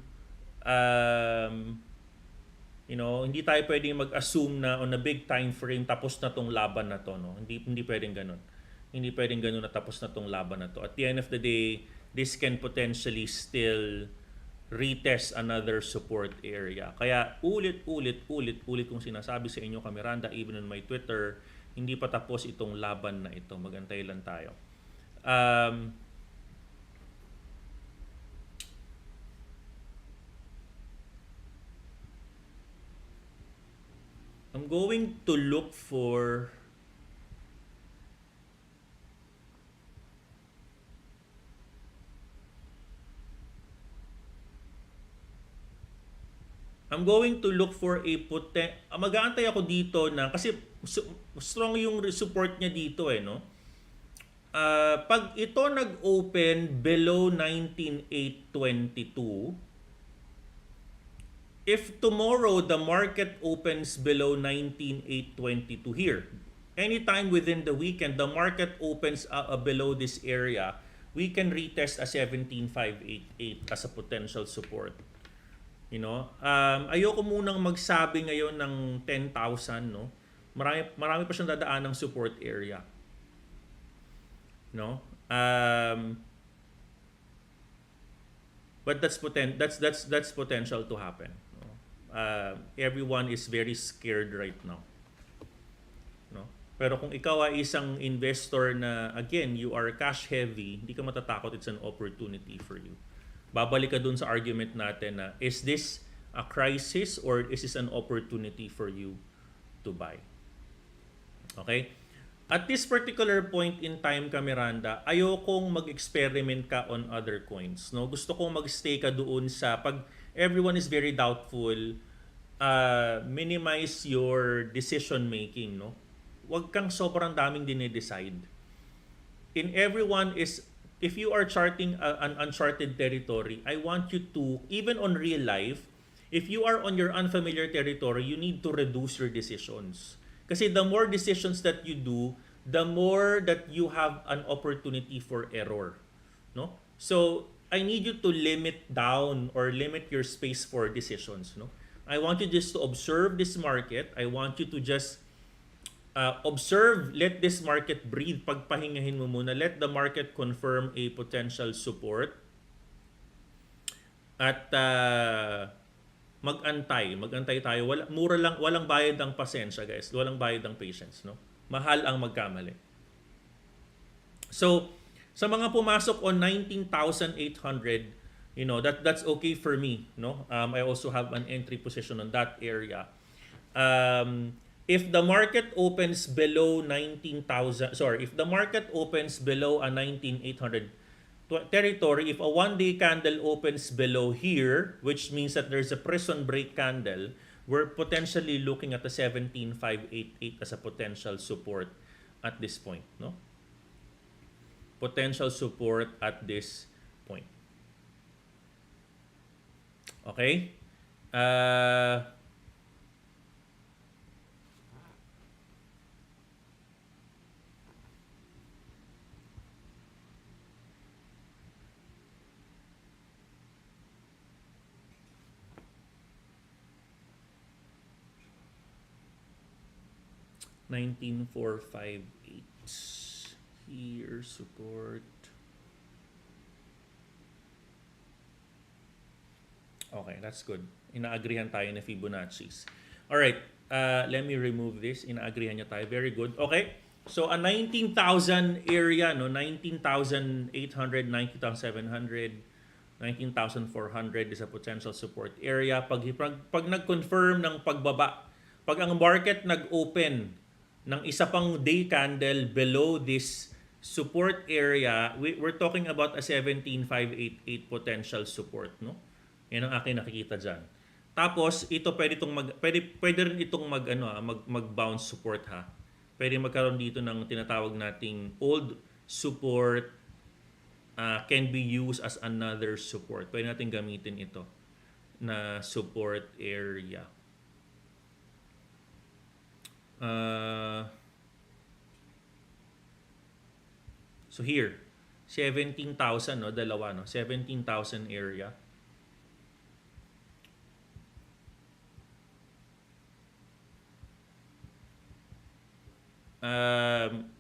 you know, hindi tayo pwedeng mag-assume na on a big time frame tapos na tong laban na to, no? Hindi pwedeng ganun. Hindi pwedeng ganun na tapos na tong laban na to. At the end of the day, this can potentially still retest another support area. Kaya ulit kung sinasabi sa inyo, Miranda, even on my Twitter, hindi pa tapos itong laban na ito. Magantay lang tayo. I'm going to look for a mag-aantay ako dito na kasi strong yung support niya dito no. Pag ito nag-open below 19,822, if tomorrow the market opens below 19,822 here, anytime within the weekend the market opens below this area, we can retest a 17,588 as a potential support. You know, ayoko munang magsabi ngayon ng 10,000, no? Marami pa siyang dadaan ng support area. No? But that's potential to happen. No? Everyone is very scared right now. No? Pero kung ikaw ay isang investor na, again, you are cash heavy, hindi ka matatakot, it's an opportunity for you. Babalik ka dun sa argument natin na, is this a crisis or is this an opportunity for you to buy? Okay? At this particular point in time, Miranda, ayokong mag-experiment ka on other coins. No? Gusto kong mag-stay ka doon sa, pag everyone is very doubtful, minimize your decision making. No? Huwag kang sobrang daming dinidecide. If you are charting an uncharted territory, I want you to, even on real life, if you are on your unfamiliar territory, you need to reduce your decisions. Kasi the more decisions that you do, the more that you have an opportunity for error. No? So, I need you to limit down or limit your space for decisions. No? I want you just to observe this market. I want you to just observe, let this market breathe, pagpahingahin mo muna, let the market confirm a potential support at magantay tayo. Walang bayad ang pasensya, guys. Walang bayad ang patience, no? Mahal ang magkamali. So, sa mga pumasok on 19,800, you know, that's okay for me, no? I also have an entry position on that area. If the market opens below 19,000, if the market opens below a 19,800 territory, if a one-day candle opens below here, which means that there's a prison break candle, we're potentially looking at the 17,588 as a potential support at this point, no? Potential support at this point. Okay? 19,458 here, support. Okay, that's good. Inaagrihan tayo na Fibonacci's. Alright, let me remove this. Inaagrihan niya tayo. Very good. Okay, so a 19,000 area, no? 19,800, 19,700, 19,400 is a potential support area. Pag nag-confirm ng pagbaba, pag ang market nag-open ng isa pang day candle below this support area, we're talking about a 17,588 potential support, no? Yan ang akin nakikita diyan. Tapos ito pwede rin itong mag-bounce support, ha. Pwede magkaroon dito ng tinatawag nating old support, can be used as another support. Pwede natin gamitin ito na support area. So here, 17,000, no, dalawa, no, 17,000 area.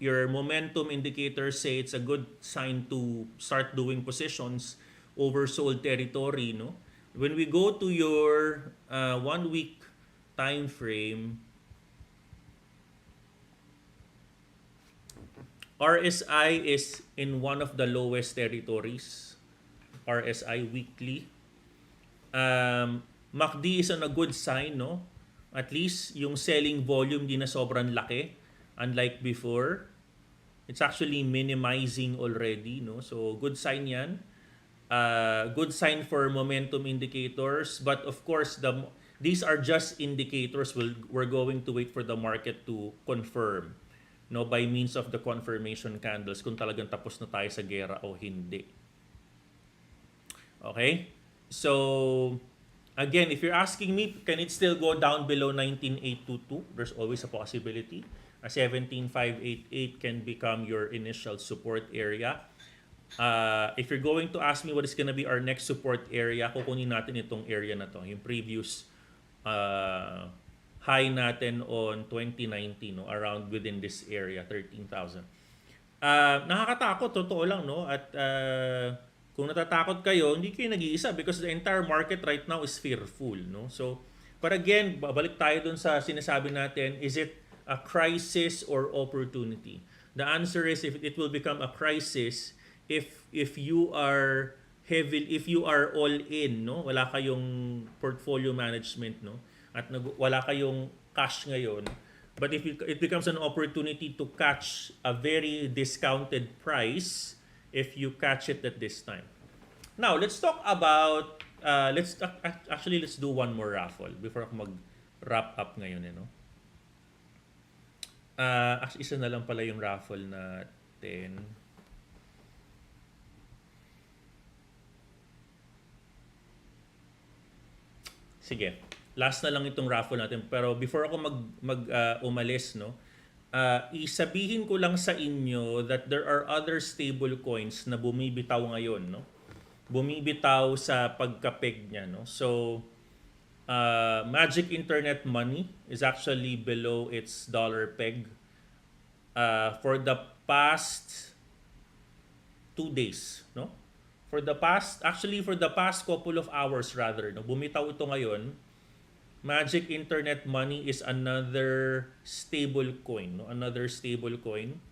Your momentum indicators say it's a good sign to start doing positions oversold territory, no? When we go to your 1 week time frame, RSI is in one of the lowest territories. RSI weekly. MACD is on a good sign, no? At least yung selling volume di na sobrang laki, unlike before. It's actually minimizing already, no? So good sign yan. Good sign for momentum indicators, but of course these are just indicators. We're going to wait for the market to confirm, no, by means of the confirmation candles kung talagang tapos na tayo sa gera o hindi. Okay? So, again, if you're asking me, can it still go down below 19,822? There's always a possibility. A 17,588 can become your initial support area. If you're going to ask me what is going to be our next support area, kukunin natin itong area na to, yung previous high natin on 2019, no, around within this area, 13,000. Nakakatakot, totoo lang, no? At kung natatakot kayo, hindi kayo nag-iisa because the entire market right now is fearful, no? So, but again, babalik tayo dun sa sinasabi natin, is it a crisis or opportunity? The answer is if it will become a crisis if you are all in, no? Wala kayong portfolio management, no? At wala kayong cash ngayon. But if it becomes an opportunity to catch a very discounted price if you catch it at this time. Now, let's talk about let's do one more raffle before ako mag-wrap up ngayon, no? Actually, isa na lang pala yung raffle natin. Sige. Last na lang itong raffle natin. Pero before ako umalis, no, isabihin ko lang sa inyo that there are other stable coins na bumibitaw ngayon, no? Bumibitaw sa pagkapeg niya, no? So, Magic Internet Money is actually below its dollar peg for the past 2 days, no? For the past couple of hours rather, no? Bumitaw ito ngayon. Magic Internet Money is another stable coin, no? Another stable coin.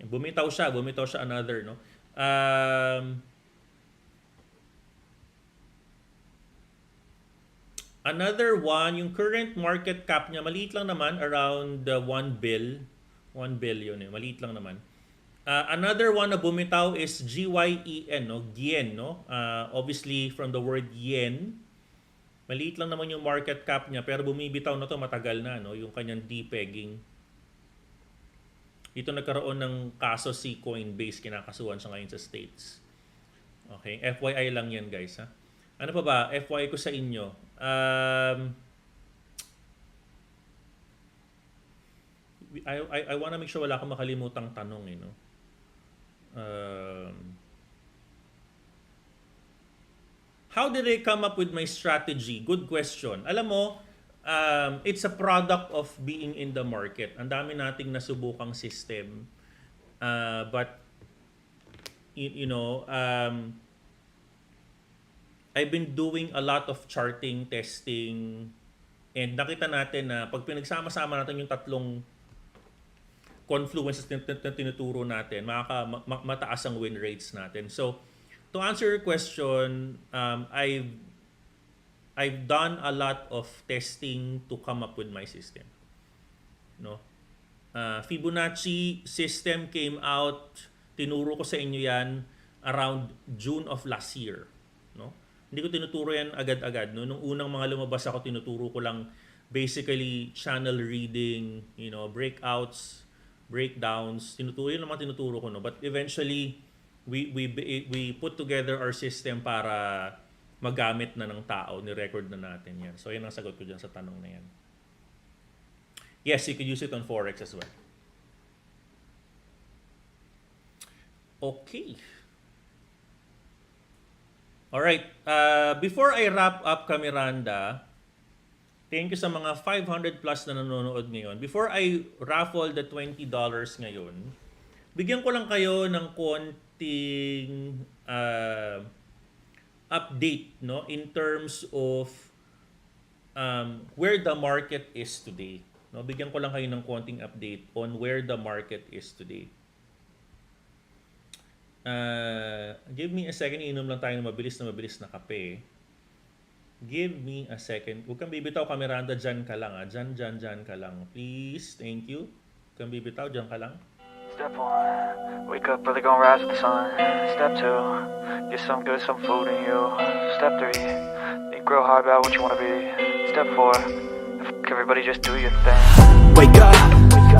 Bumitaw siya another, no? Another one, yung current market cap niya, maliit lang naman, around 1 billion, maliit lang naman. Another one na bumitaw is GYEN, no? Gien, no? Obviously, from the word yen, maliit lang naman yung market cap niya, pero bumibitaw na to matagal na, no? Yung kanyang depegging. Dito nagkaroon ng kaso si Coinbase, kinakasuhan siya ngayon sa States. Okay, FYI lang yan, guys, ha? Ano pa ba? FYI ko sa inyo. I wanna make sure wala akong makalimutang tanong, eh, no? How did I come up with my strategy? Good question. Alam mo, it's a product of being in the market. Ang dami nating nasubukang system. But, you know, I've been doing a lot of charting, testing, and nakita natin na pag pinagsama-sama natin yung tatlong confluences na tinuturo natin, mataas ang win rates natin. So, to answer your question, I've done a lot of testing to come up with my system. No? Fibonacci system came out, tinuro ko sa inyo yan around June of last year. No? Hindi ko tinuturo yan agad-agad. No? Nung unang mga lumabas ako, tinuturo ko lang basically channel reading, you know, breakouts, breakdowns. Yun naman tinuturo ko. No? But eventually, we put together our system para magamit na ng tao, ni-record na natin yan. So, yan ang sagot ko dyan sa tanong na yan. Yes, you could use it on Forex as well. Okay. Alright. Before I wrap up, Miranda, thank you sa mga 500 plus na nanonood ngayon. Before I raffle the $20 ngayon, bigyan ko lang kayo ng konting update, no, in terms of where the market is today. No, bigyan ko lang kayo ng konting update on where the market is today. Give me a second, inom lang tayo ng mabilis na kape. Give me a second. Huwag kang bibitaw, Miranda, dyan ka lang. Dyan ka lang. Please, thank you. Huwag kang bibitaw, dyan ka lang. Step 1, wake up early, gonna rise with the sun. Step 2, get some good, some food in you. Step 3, think real hard about what you wanna be. Step 4, everybody just do your thing. Wake up,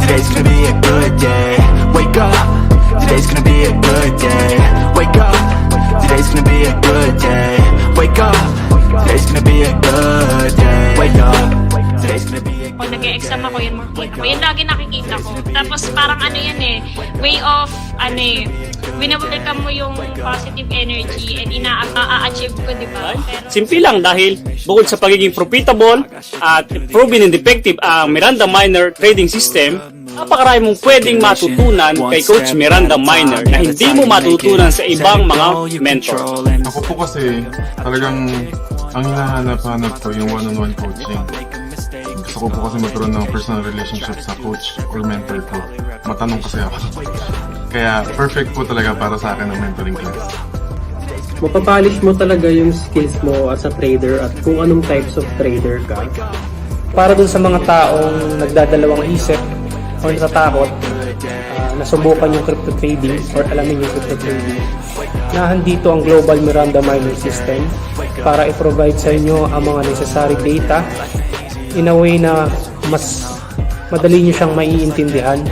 today's gonna be a good day. Wake up, today's gonna be a good day. Wake up, today's gonna be a good day. Wake up, today's gonna be a good day. Wake up, today's gonna be a good day. Pag nag-exam ako, yun makikita ko. Yun lagi nakikita ko. Tapos parang ano yan eh, way of, winawalcome mo yung positive energy and ina-achieve ko, di ba? Simple lang dahil bukod sa pagiging profitable at proven and effective ang Miranda Miner trading system, napakarami mong pwedeng matutunan kay Coach Miranda Miner na hindi mo matutunan sa ibang mga mentor. Ako po kasi talagang ang hinahanap-hanap ko yung one-on-one coaching. Gusto ko po kasi magkaroon ng personal relationship sa coach or mentor ko. Matanong kasi ako. Kaya perfect po talaga para sa akin ang mentoring class. Mapapolish mo talaga yung skills mo as a trader at kung anong types of trader ka. Para dun sa mga taong nagdadalawang isip o natatakot na subukan yung crypto trading or alamin yung crypto trading, nahandito ang Global Miranda Miner System para i-provide sa inyo ang mga necessary data in a way na mas madali nyo siyang maiintindihan.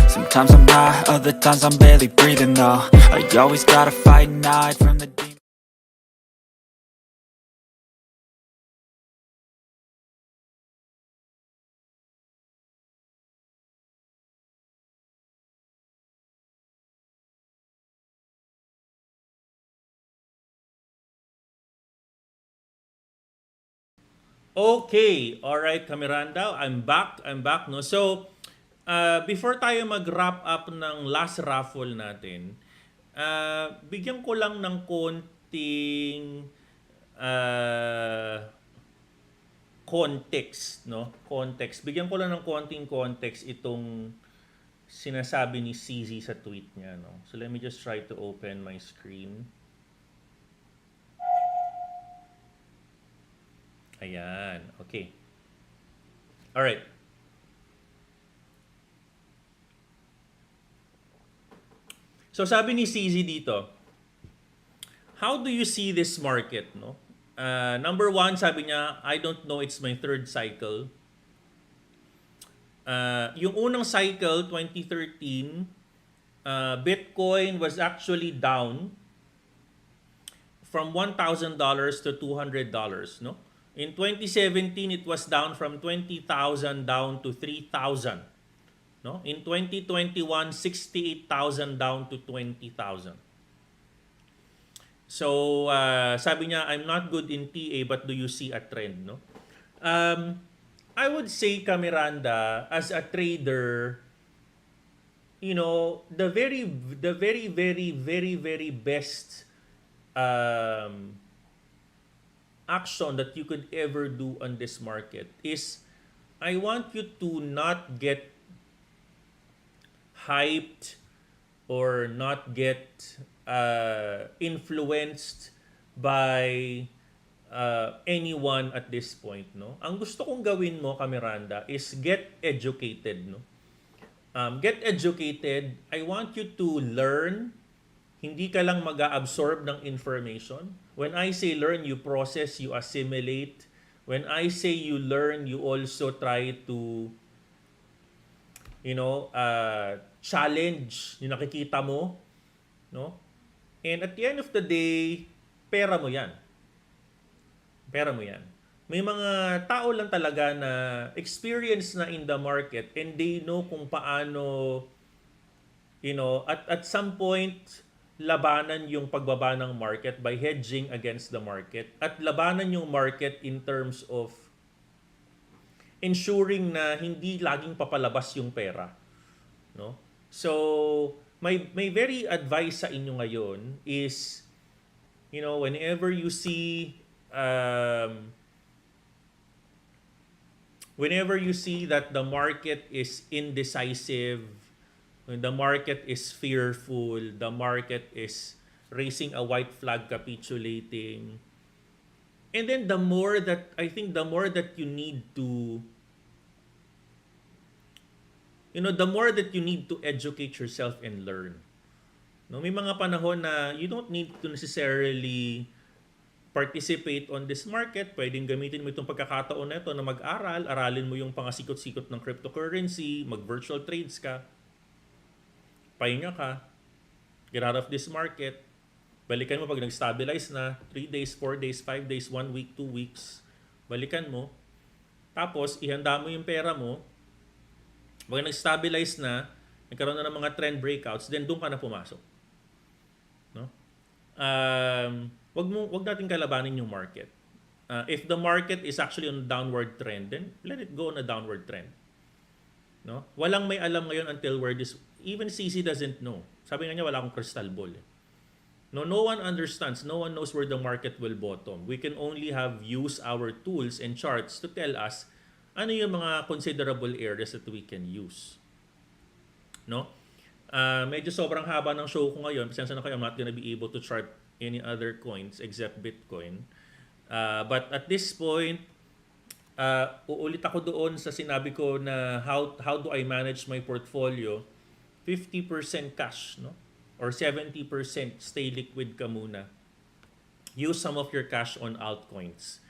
Sometimes I'm high, other times I'm barely breathing though. I always gotta fight and hide from the demons. Okay, alright, Miranda, I'm back, no? So, before tayo mag-wrap up ng last raffle natin, bigyan ko lang ng konting context, no? Context. Bigyan ko lang ng konting context itong sinasabi ni CZ sa tweet niya, no? So, let me just try to open my screen. Ayan, okay. Alright. So sabi ni CZ dito, how do you see this market, no? Number one, sabi niya, I don't know, it's my third cycle. Yung unang cycle, 2013, Bitcoin was actually down from $1,000 to $200, no? In 2017, it was down from 20,000 down to 3,000. No? In 2021, 68,000 down to 20,000. So, sabi niya, I'm not good in TA, but do you see a trend? No? I would say, Miranda, as a trader, you know, the very best action that you could ever do on this market is, I want you to not get hyped or not get influenced by anyone at this point, no? Ang gusto kong gawin mo, Miranda, is get educated, no? Get educated. I want you to learn. Hindi ka lang mag-absorb ng information. When I say learn, you process, you assimilate. When I say you learn, you also try to, you know, challenge yung nakikita mo, no? And at the end of the day, pera mo yan. Pera mo yan. May mga tao lang talaga na experience na in the market and they know kung paano, you know, at some point, labanan yung pagbaba ng market by hedging against the market at labanan yung market in terms of ensuring na hindi laging papalabas yung pera, no? So my very advice sa inyo ngayon is, you know, whenever you see that the market is indecisive, when the market is fearful, the market is raising a white flag, capitulating. And then the more that you need to, you know, the more that you need to educate yourself and learn. No, may mga panahon na you don't need to necessarily participate on this market. Pwedeng gamitin mo itong pagkakataon na ito na mag-aral, aralin mo yung pangasikot-sikot ng cryptocurrency, mag-virtual trades ka. Pahinga ka, get out of this market, balikan mo pag nag-stabilize na, 3 days, 4 days, 5 days, 1 week, 2 weeks, balikan mo, tapos ihanda mo yung pera mo, pag nag-stabilize na, nagkaroon na ng mga trend breakouts, then doon ka na pumasok. No? Wag natin kalabanin yung market. If the market is actually on a downward trend, then let it go on a downward trend. No? Walang may alam ngayon until where this, even CC doesn't know. Sabi nga niya, wala akong crystal ball. No one understands. No one knows where the market will bottom. We can only use our tools and charts to tell us ano yung mga considerable areas that we can use. No? Medyo sobrang haba ng show ko ngayon. Pasensya na kayo, I'm not gonna be able to chart any other coins except Bitcoin. But at this point, uulit ako doon sa sinabi ko na how do I manage my portfolio? 50% cash, no? Or 70% stay liquid ka muna. Use some of your cash on altcoins.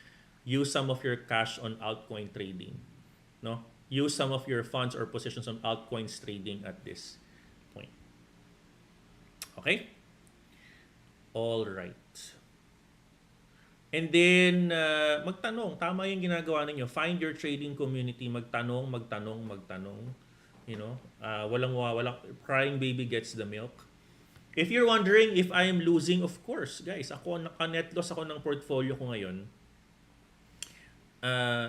Use some of your cash on altcoin trading, no? Use some of your funds or positions on altcoins trading at this point. Okay? All right. And then, magtanong. Tama yung ginagawa ninyo. Find your trading community. Magtanong. You know, walang crying baby gets the milk. If you're wondering if I am losing, of course, guys, ako, naka-net loss ako ng portfolio ko ngayon.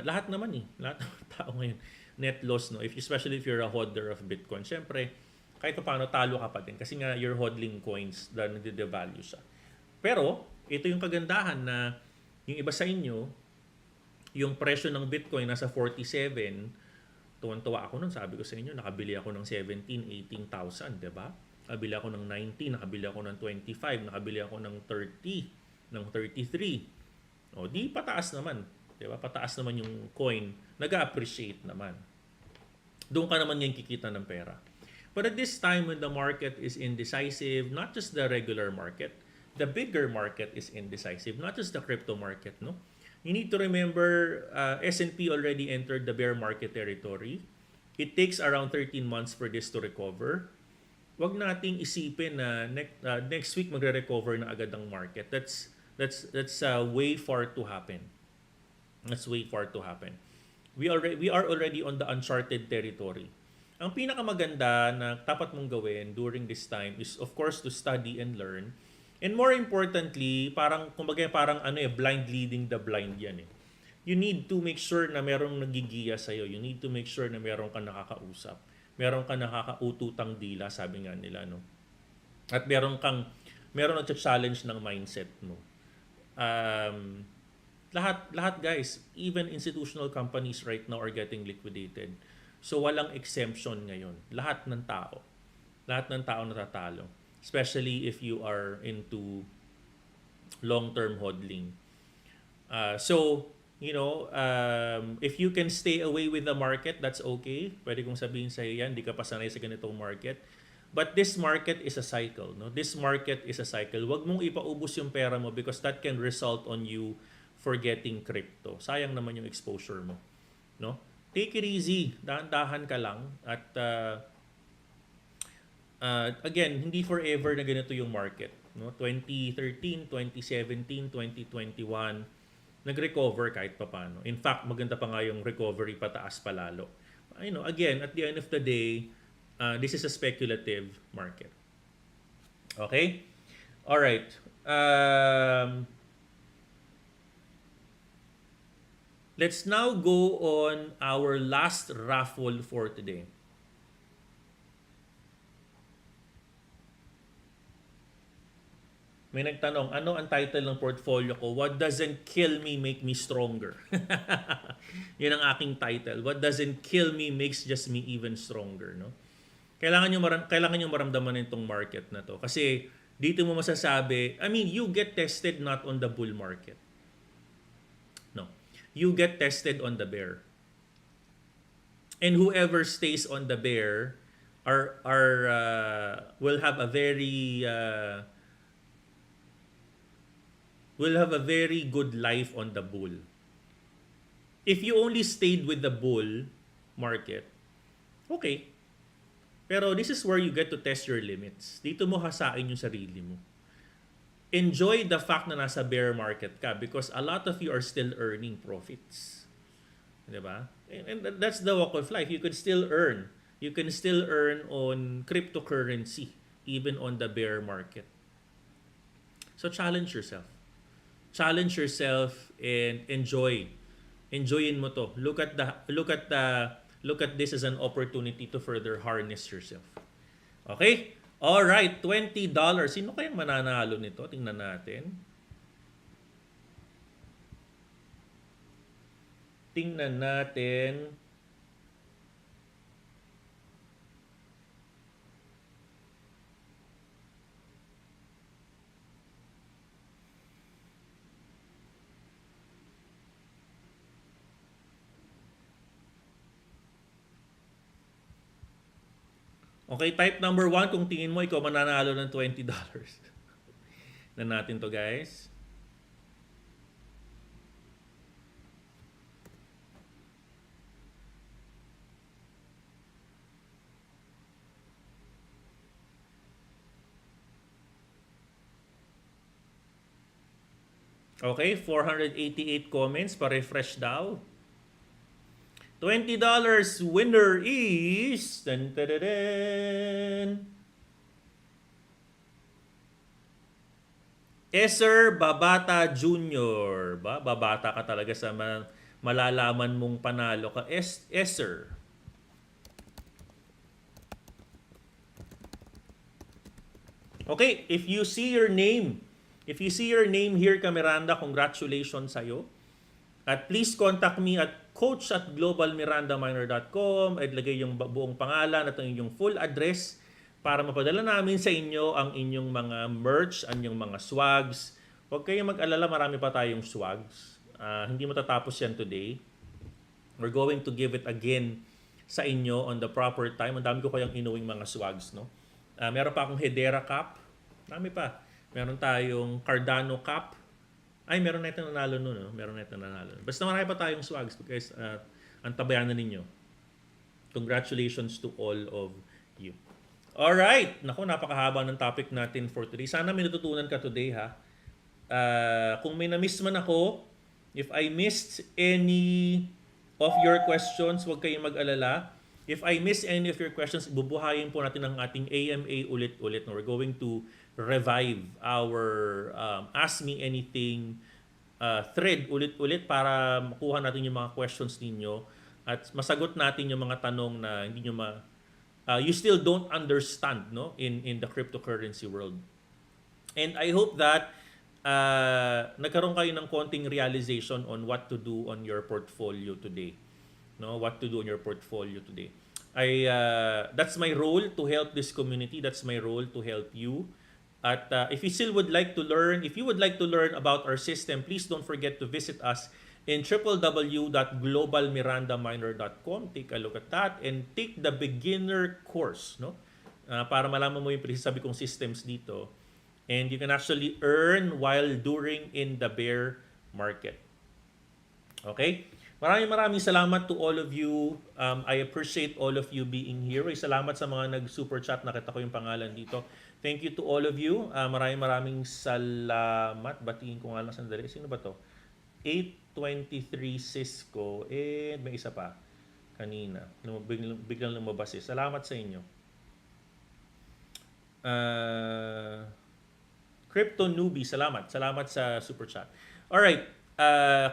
Lahat naman lahat ng tao ngayon, net loss, no? Especially if you're a hodler of Bitcoin. Siyempre, kahit paano talo ka pa din. Kasi nga, you're hodling coins dahil nade-devalue siya. Pero, ito yung kagandahan na yung iba sa inyo, yung presyo ng Bitcoin nasa 47, tuwan-tuwa ako nun, sabi ko sa inyo, nakabili ako ng 17,000, 18,000, diba? Nakabili ako ng 19, nakabili ako ng 25, nakabili ako ng 30, ng 33. O, di pataas naman. Diba? Pataas naman yung coin. Nag-appreciate naman. Doon ka naman yung kikita ng pera. But at this time when the market is indecisive, not just the regular market, the bigger market is indecisive, not just the crypto market, no? You need to remember S&P already entered the bear market territory. It takes around 13 months for this to recover. Wag nating isipin na next week magre-recover na agad ang market. That's way far to happen. That's way far to happen. We are already on the uncharted territory. Ang pinakamaganda na dapat mong gawin during this time is of course to study and learn. And more importantly, parang blind leading the blind yan eh. You need to make sure na merong nagigiya sa'yo. You need to make sure na meron kang nakakausap. Meron kang nakakaututang dila, sabi nga nila, no? At meron nagcha-challenge ng mindset mo. Lahat guys, even institutional companies right now are getting liquidated. So walang exemption ngayon. Lahat ng tao natatalo. Especially if you are into long-term hodling. So, if you can stay away with the market, that's okay. Pwede kong sabihin sa iyo yan, di ka pa sanay sa ganitong market. But this market is a cycle, no? This market is a cycle. Huwag mong ipaubos yung pera mo because that can result on you forgetting crypto. Sayang naman yung exposure mo, no? Take it easy, dahan-dahan ka lang at again, hindi forever na ganito yung market, no? 2013, 2017, 2021 nag-recover kahit papaano. In fact, maganda pa nga yung recovery pataas palalo. Again, at the end of the day, this is a speculative market. Okay? All right. Let's now go on our last raffle for today. May nagtanong, ano ang title ng portfolio ko? What doesn't kill me make me stronger? Yan ang aking title. What doesn't kill me makes just me even stronger, no? Kailangan nyo maramdaman itong market na to. Kasi dito mo masasabi, you get tested not on the bull market. No. You get tested on the bear. And whoever stays on the bear will have a very good life on the bull. If you only stayed with the bull market, okay. Pero this is where you get to test your limits. Dito mo hasain yung sarili mo. Enjoy the fact na nasa bear market ka because a lot of you are still earning profits. Diba? And that's the walk of life. You can still earn. You can still earn on cryptocurrency even on the bear market. So challenge yourself. Challenge yourself and enjoy. Enjoyin mo to. Look at this as an opportunity to further harness yourself. Okay? All right, $20. Sino kayang mananalo nito? Tingnan natin. Okay, type number 1 kung tingin mo ikaw mananalo ng $20. Na natin to, guys. Okay, 488 comments. Pa-refresh daw. $20 winner is Eser Babata Jr. Babata ka talaga sa malalaman mong panalo ka. Eser. Okay, if you see your name here, Miranda, congratulations sa'yo. At please contact me at coach@globalmirandaminer.com at lagay yung buong pangalan at yung full address para mapadala namin sa inyo ang inyong mga merch, ang inyong mga swags. Huwag kayong mag-alala, marami pa tayong swags. Hindi matatapos yan today. We're going to give it again sa inyo on the proper time. Ang dami ko kayang inuwing mga swags, no? Meron pa akong Hedera Cup. Dami pa. Meron tayong Cardano Cup. Ay, meron na itong nanalo nun, no? Meron na itong nanalo. Basta marami pa tayong swags guys. Ang tabayanan ninyo. Congratulations to all of you. Alright. Naku, napakahaba ng topic natin for today. Sana may natutunan ka today, ha? Kung may na-miss man ako, if I missed any of your questions, huwag kayong mag-alala. If I miss any of your questions, bubuhayin po natin ang ating AMA ulit-ulit. We're going to revive our Ask Me Anything thread ulit-ulit para makuha natin yung mga questions ninyo at masagot natin yung mga tanong na hindi nyo you still don't understand, no, in the cryptocurrency world. And I hope that nagkaroon kayo ng konting realization on what to do on your portfolio today. No, what to do on your portfolio today. That's my role to help this community. That's my role to help you. At if you still would like to learn, about our system, please don't forget to visit us in www.globalmirandaminer.com. Take a look at that and take the beginner course, no? Para malaman mo yung sabi kong systems dito. And you can actually earn while during in the bear market. Okay? Maraming salamat to all of you. I appreciate all of you being here. Salamat sa mga nag-super chat. Nakita ko yung pangalan dito. Thank you to all of you. Maraming salamat. Batiin ko nga lang sandali. Sino ba to? 823 Cisco. May isa pa. Kanina. Biglang lumabas eh. Salamat sa inyo. Crypto Newbie. Salamat. Salamat sa super chat. Alright.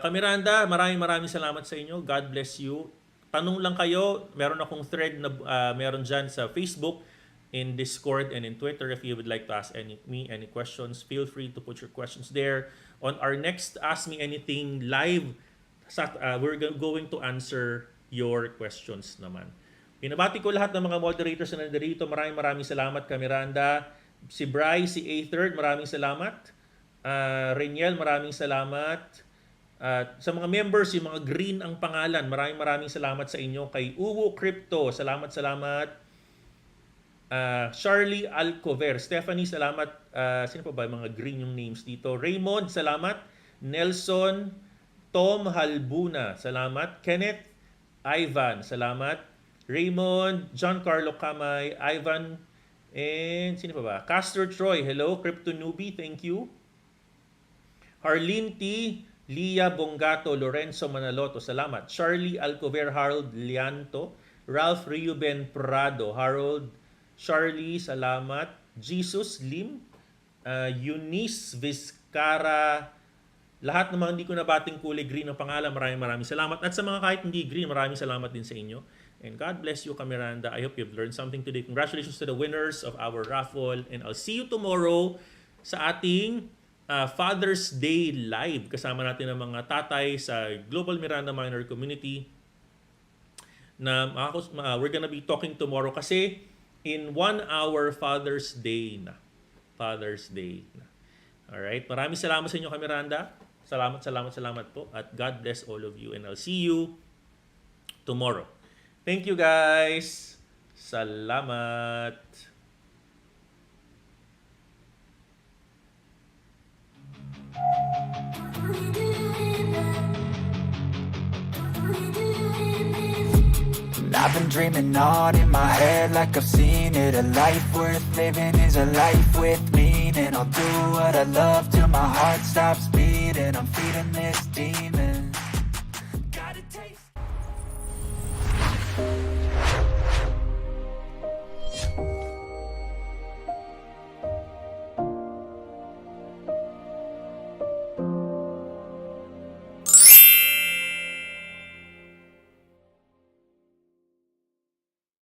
Kamiranda, maraming salamat sa inyo. God bless you. Tanong lang kayo. Meron akong thread na meron dyan sa Facebook, in Discord, and in Twitter. If you would like to ask me any questions, feel free to put your questions there. On our next Ask Me Anything live, we're going to answer your questions naman. Pinabati ko lahat ng mga moderators na nandito. Maraming salamat, Kamiranda. Si Bry, si A3rd, maraming salamat. Reniel, maraming salamat. Sa mga members, yung mga green ang pangalan, maraming salamat sa inyo. Kay Uwo Crypto, salamat. Charlie Alcover, Stephanie, salamat. Sino pa ba yung mga green yung names dito? Raymond, salamat. Nelson, Tom Halbuna, salamat. Kenneth, Ivan, salamat. Raymond, John Carlo Kamay, Ivan, and sino pa ba? Castor Troy, hello. Crypto Newbie, thank you. Harleen T, Lia Bongato, Lorenzo Manaloto, salamat. Charlie Alcover, Harold Lianto, Ralph Reuben Prado, Harold, Charlie, salamat. Jesus Lim, Eunice Vizcara, lahat ng mga hindi ko nabating kulay green ng pangalan, maraming salamat. At sa mga kahit hindi green, maraming salamat din sa inyo. And God bless you, Kamiranda. I hope you've learned something today. Congratulations to the winners of our raffle. And I'll see you tomorrow sa ating Father's Day Live. Kasama natin ang mga tatay sa Global Miranda Miner community. We're gonna be talking tomorrow kasi in 1 hour Father's Day na. Alright? Maraming salamat sa inyo, Kamiranda. Salamat po. At God bless all of you. And I'll see you tomorrow. Thank you, guys. Salamat. I've been dreaming on in my head like I've seen it. A life worth living is a life with meaning. I'll do what I love till my heart stops beating. I'm feeding